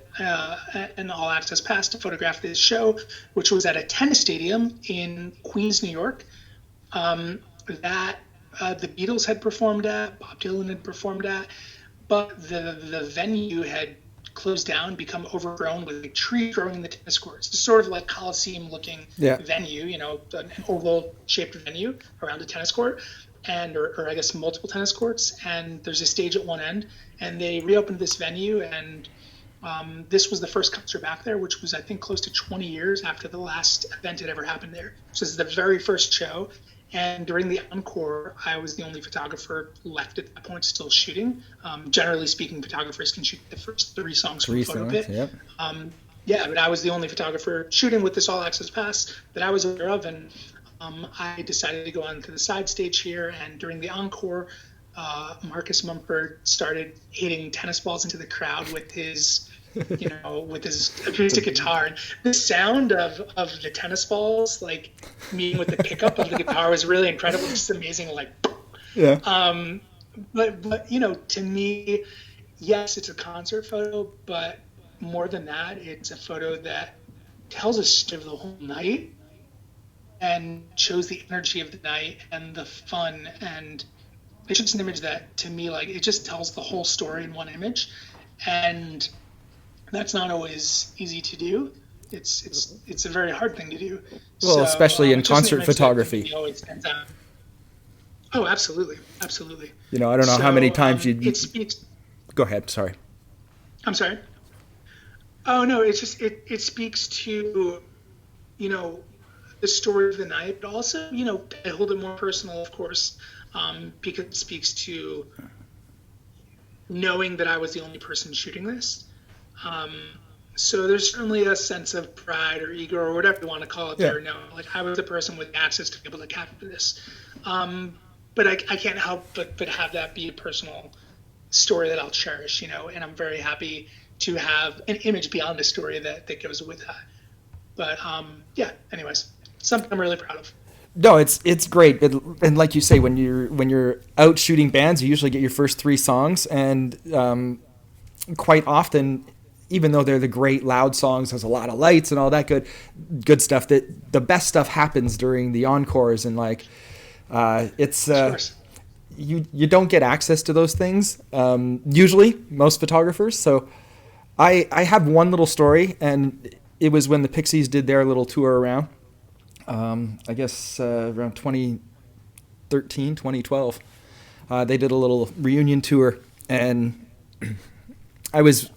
an all-access pass to photograph this show, which was at a tennis stadium in Queens, New York. That the Beatles had performed at, Bob Dylan had performed at, but the venue had closed down, become overgrown with a tree growing in the tennis courts. It's sort of like Coliseum looking venue, an oval shaped venue around a tennis court, and or I guess multiple tennis courts. And there's a stage at one end, and they reopened this venue, and this was the first concert back there, which was I think close to 20 years after the last event had ever happened there. So this is the very first show. And during the encore, I was the only photographer left at that point still shooting. Generally speaking, photographers can shoot the first 3 songs from Photo Pit. Yep. But I was the only photographer shooting with this all access pass that I was aware of. And I decided to go on to the side stage here. And during the encore, Marcus Mumford started hitting tennis balls into the crowd with his with his acoustic guitar. And the sound of the tennis balls, like meeting with the pickup of the guitar, was really incredible. Just amazing, But to me, yes, it's a concert photo, but more than that, it's a photo that tells a story of the whole night and shows the energy of the night and the fun. And it's just an image that, to me, it just tells the whole story in one image. And that's not always easy to do. It's a very hard thing to do. Well, so, especially in concert photography. Oh, absolutely. I don't know how many times you. It speaks. Go ahead. Sorry. I'm sorry. Oh no, it's just it speaks to, the story of the night, but also I hold it more personal, of course, because it speaks to knowing that I was the only person shooting this. So there's certainly a sense of pride or ego or whatever you want to call it there. No, I was the person with access to be able to capture this. But I can't help but have that be a personal story that I'll cherish, and I'm very happy to have an image beyond the story that goes with that. But anyways, something I'm really proud of. No, it's great, and like you say, when you're out shooting bands, you usually get your first 3 songs, and quite often, even though they're the great loud songs, there's a lot of lights and all that good stuff. That the best stuff happens during the encores, and you don't get access to those things usually, most photographers. So I have one little story, and it was when the Pixies did their little tour around. I guess around 2013, 2012, they did a little reunion tour, and I was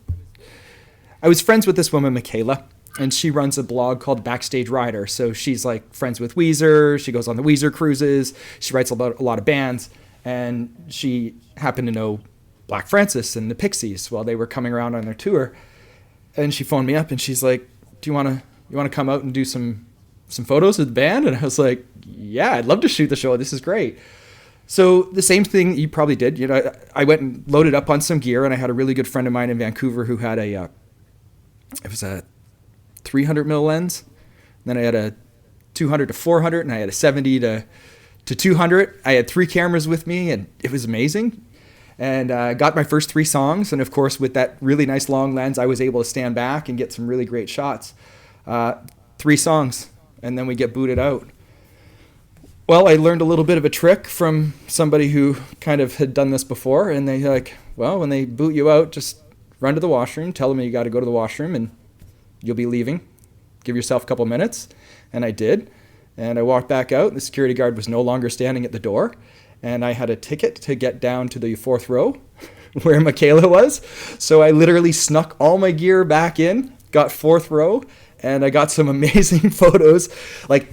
friends with this woman, Michaela, and she runs a blog called Backstage Rider. So she's friends with Weezer. She goes on the Weezer cruises. She writes about a lot of bands, and she happened to know Black Francis and the Pixies while they were coming around on their tour. And she phoned me up, and she's like, "Do you want to come out and do some photos of the band?" And I was like, "Yeah, I'd love to shoot the show. This is great." So the same thing you probably did. I went and loaded up on some gear, and I had a really good friend of mine in Vancouver who had it was a 300 mil lens. Then I had a 200 to 400, and I had a 70 to 200. I had 3 cameras with me, and it was amazing. And I got my first 3 songs, and of course, with that really nice long lens, I was able to stand back and get some really great shots. 3 songs, and then we get booted out. Well, I learned a little bit of a trick from somebody who kind of had done this before, and they when they boot you out, just run to the washroom, tell them you got to go to the washroom, and you'll be leaving. Give yourself a couple minutes. And I did. And I walked back out. The security guard was no longer standing at the door. And I had a ticket to get down to the 4th row where Michaela was. So I literally snuck all my gear back in, got 4th row, and I got some amazing photos,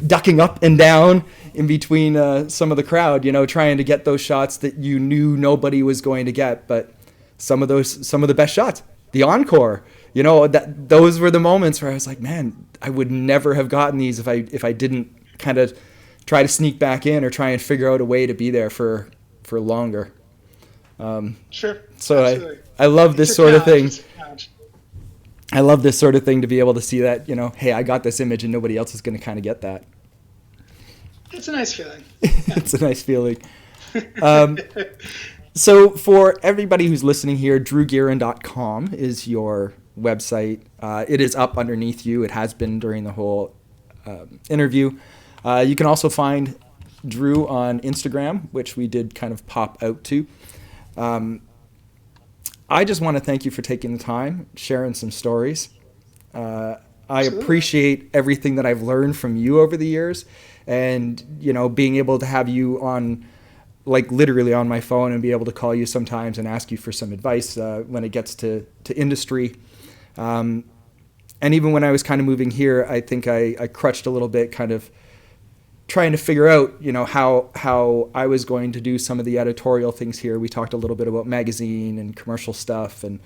ducking up and down in between some of the crowd, trying to get those shots that you knew nobody was going to get. But some of the best shots, the encore, those were the moments where I was like, man, I would never have gotten these if I didn't kind of try to sneak back in or try and figure out a way to be there for longer. Sure. So absolutely. I love this sort of thing. I love this sort of thing to be able to see that, hey, I got this image and nobody else is going to kind of get that. It's a nice feeling. It's a nice feeling. So for everybody who's listening here, drewgurian.com is your website. It is up underneath you. It has been during the whole interview. You can also find Drew on Instagram, which we did kind of pop out to. I just want to thank you for taking the time, sharing some stories. I appreciate everything that I've learned from you over the years, and being able to have you on, like literally on my phone, and be able to call you sometimes and ask you for some advice when it gets to industry. And even when I was kind of moving here, I think I crutched a little bit, kind of trying to figure out, how I was going to do some of the editorial things here. We talked a little bit about magazine and commercial stuff, and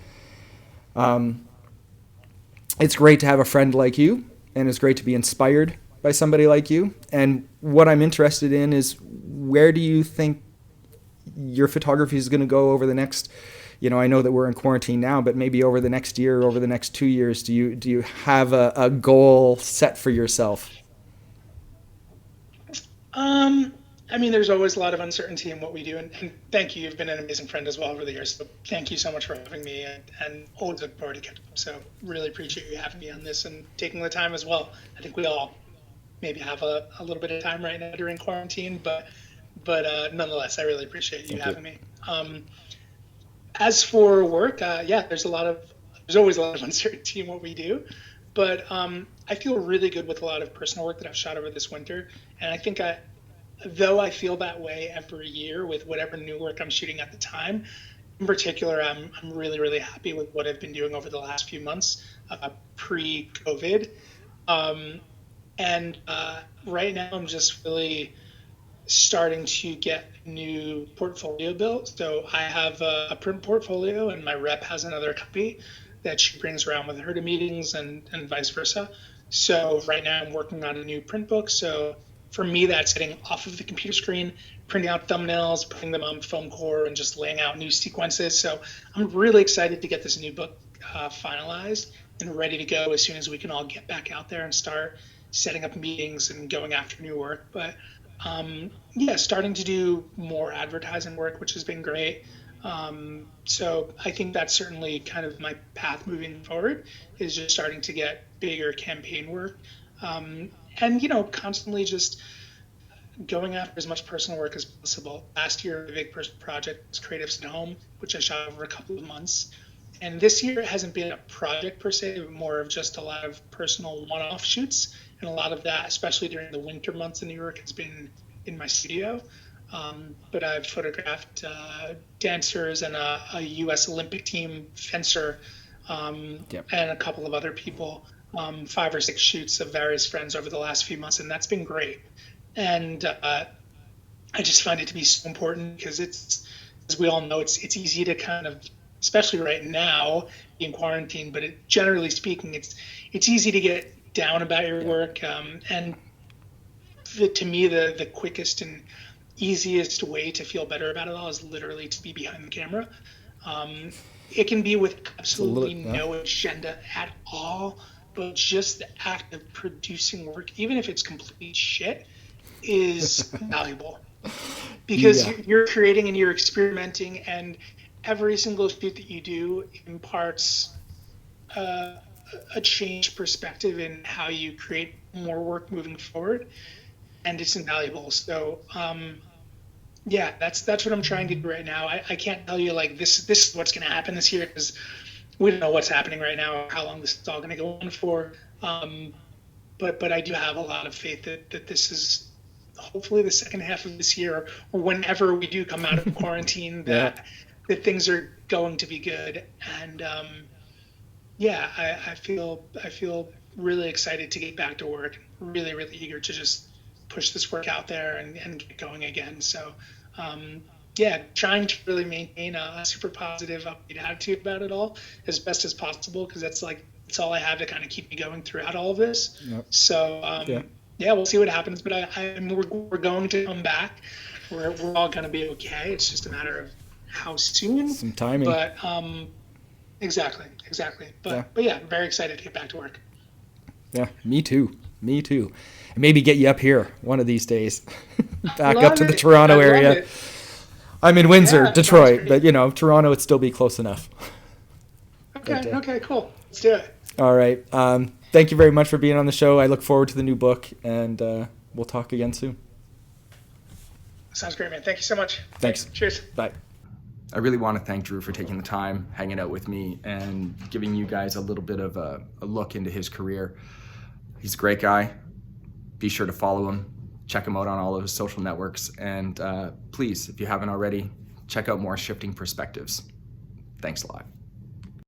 it's great to have a friend like you, and it's great to be inspired by somebody like you. And what I'm interested in is, where do you think your photography is going to go over the next, I know that we're in quarantine now, but maybe over the next year, over the next 2 years, do you have a goal set for yourself? There's always a lot of uncertainty in what we do, and thank you. You've been an amazing friend as well over the years. So thank you so much for having me, and always look forward to catching up. So really appreciate you having me on this and taking the time as well. I think we all maybe have a little bit of time right now during quarantine, but nonetheless, I really appreciate you having me. As for work, there's always a lot of uncertainty in what we do, but I feel really good with a lot of personal work that I've shot over this winter, and I think though I feel that way every year with whatever new work I'm shooting at the time, in particular, I'm really, really happy with what I've been doing over the last few months, pre-COVID. And right now I'm just really starting to get a new portfolio built. So I have a print portfolio, and my rep has another copy that she brings around with her to meetings, and vice versa. So right now I'm working on a new print book. So for me, that's getting off of the computer screen, printing out thumbnails, putting them on foam core, and just laying out new sequences. So I'm really excited to get this new book finalized and ready to go as soon as we can all get back out there and start setting up meetings and going after new work. But starting to do more advertising work, which has been great. So I think that's certainly kind of my path moving forward, is just starting to get bigger campaign work. And constantly just going after as much personal work as possible. Last year, a big project was Creatives at Home, which I shot over a couple of months. And this year, it hasn't been a project per se, but more of just a lot of personal one-off shoots. And a lot of that, especially during the winter months in New York, has been in my studio. But I've photographed dancers and a U.S. Olympic team fencer, and a couple of other people. 5 or 6 shoots of various friends over the last few months, and that's been great. And I just find it to be so important, because it's, as we all know, it's easy to kind of, especially right now in quarantine, but generally speaking, it's easy to get down about your work. And to me, the quickest and easiest way to feel better about it all is literally to be behind the camera. It can be with absolutely no agenda at all, but just the act of producing work, even if it's complete shit, is valuable, because you're creating and you're experimenting, and every single shoot that you do imparts a changed perspective in how you create more work moving forward, and it's invaluable. So that's what I'm trying to do right now. I can't tell you like this is what's going to happen this year, because we don't know what's happening right now, or how long this is all going to go on for. But I do have a lot of faith that this is hopefully the second half of this year, or whenever we do come out of quarantine, that things are going to be good. And I feel really excited to get back to work. Really, really eager to just push this work out there and get going again. So trying to really maintain a super positive, upbeat attitude about it all as best as possible, because it's all I have to kind of keep me going throughout all of this. So we'll see what happens, but we're going to come back. We're all going to be okay. It's just a matter of how soon. Some timing. But exactly. But I'm very excited to get back to work. Yeah, me too. And maybe get you up here one of these days, back up to the Toronto area. I'm in Windsor, Detroit, but Toronto would still be close enough. Okay, cool. Let's do it. All right. Thank you very much for being on the show. I look forward to the new book, and we'll talk again soon. Sounds great, man. Thank you so much. Thanks. Cheers. Bye. I really want to thank Drew for taking the time, hanging out with me, and giving you guys a little bit of a look into his career. He's a great guy. Be sure to follow him. Check him out on all of his social networks. And please, if you haven't already, check out more Shifting Perspectives. Thanks a lot.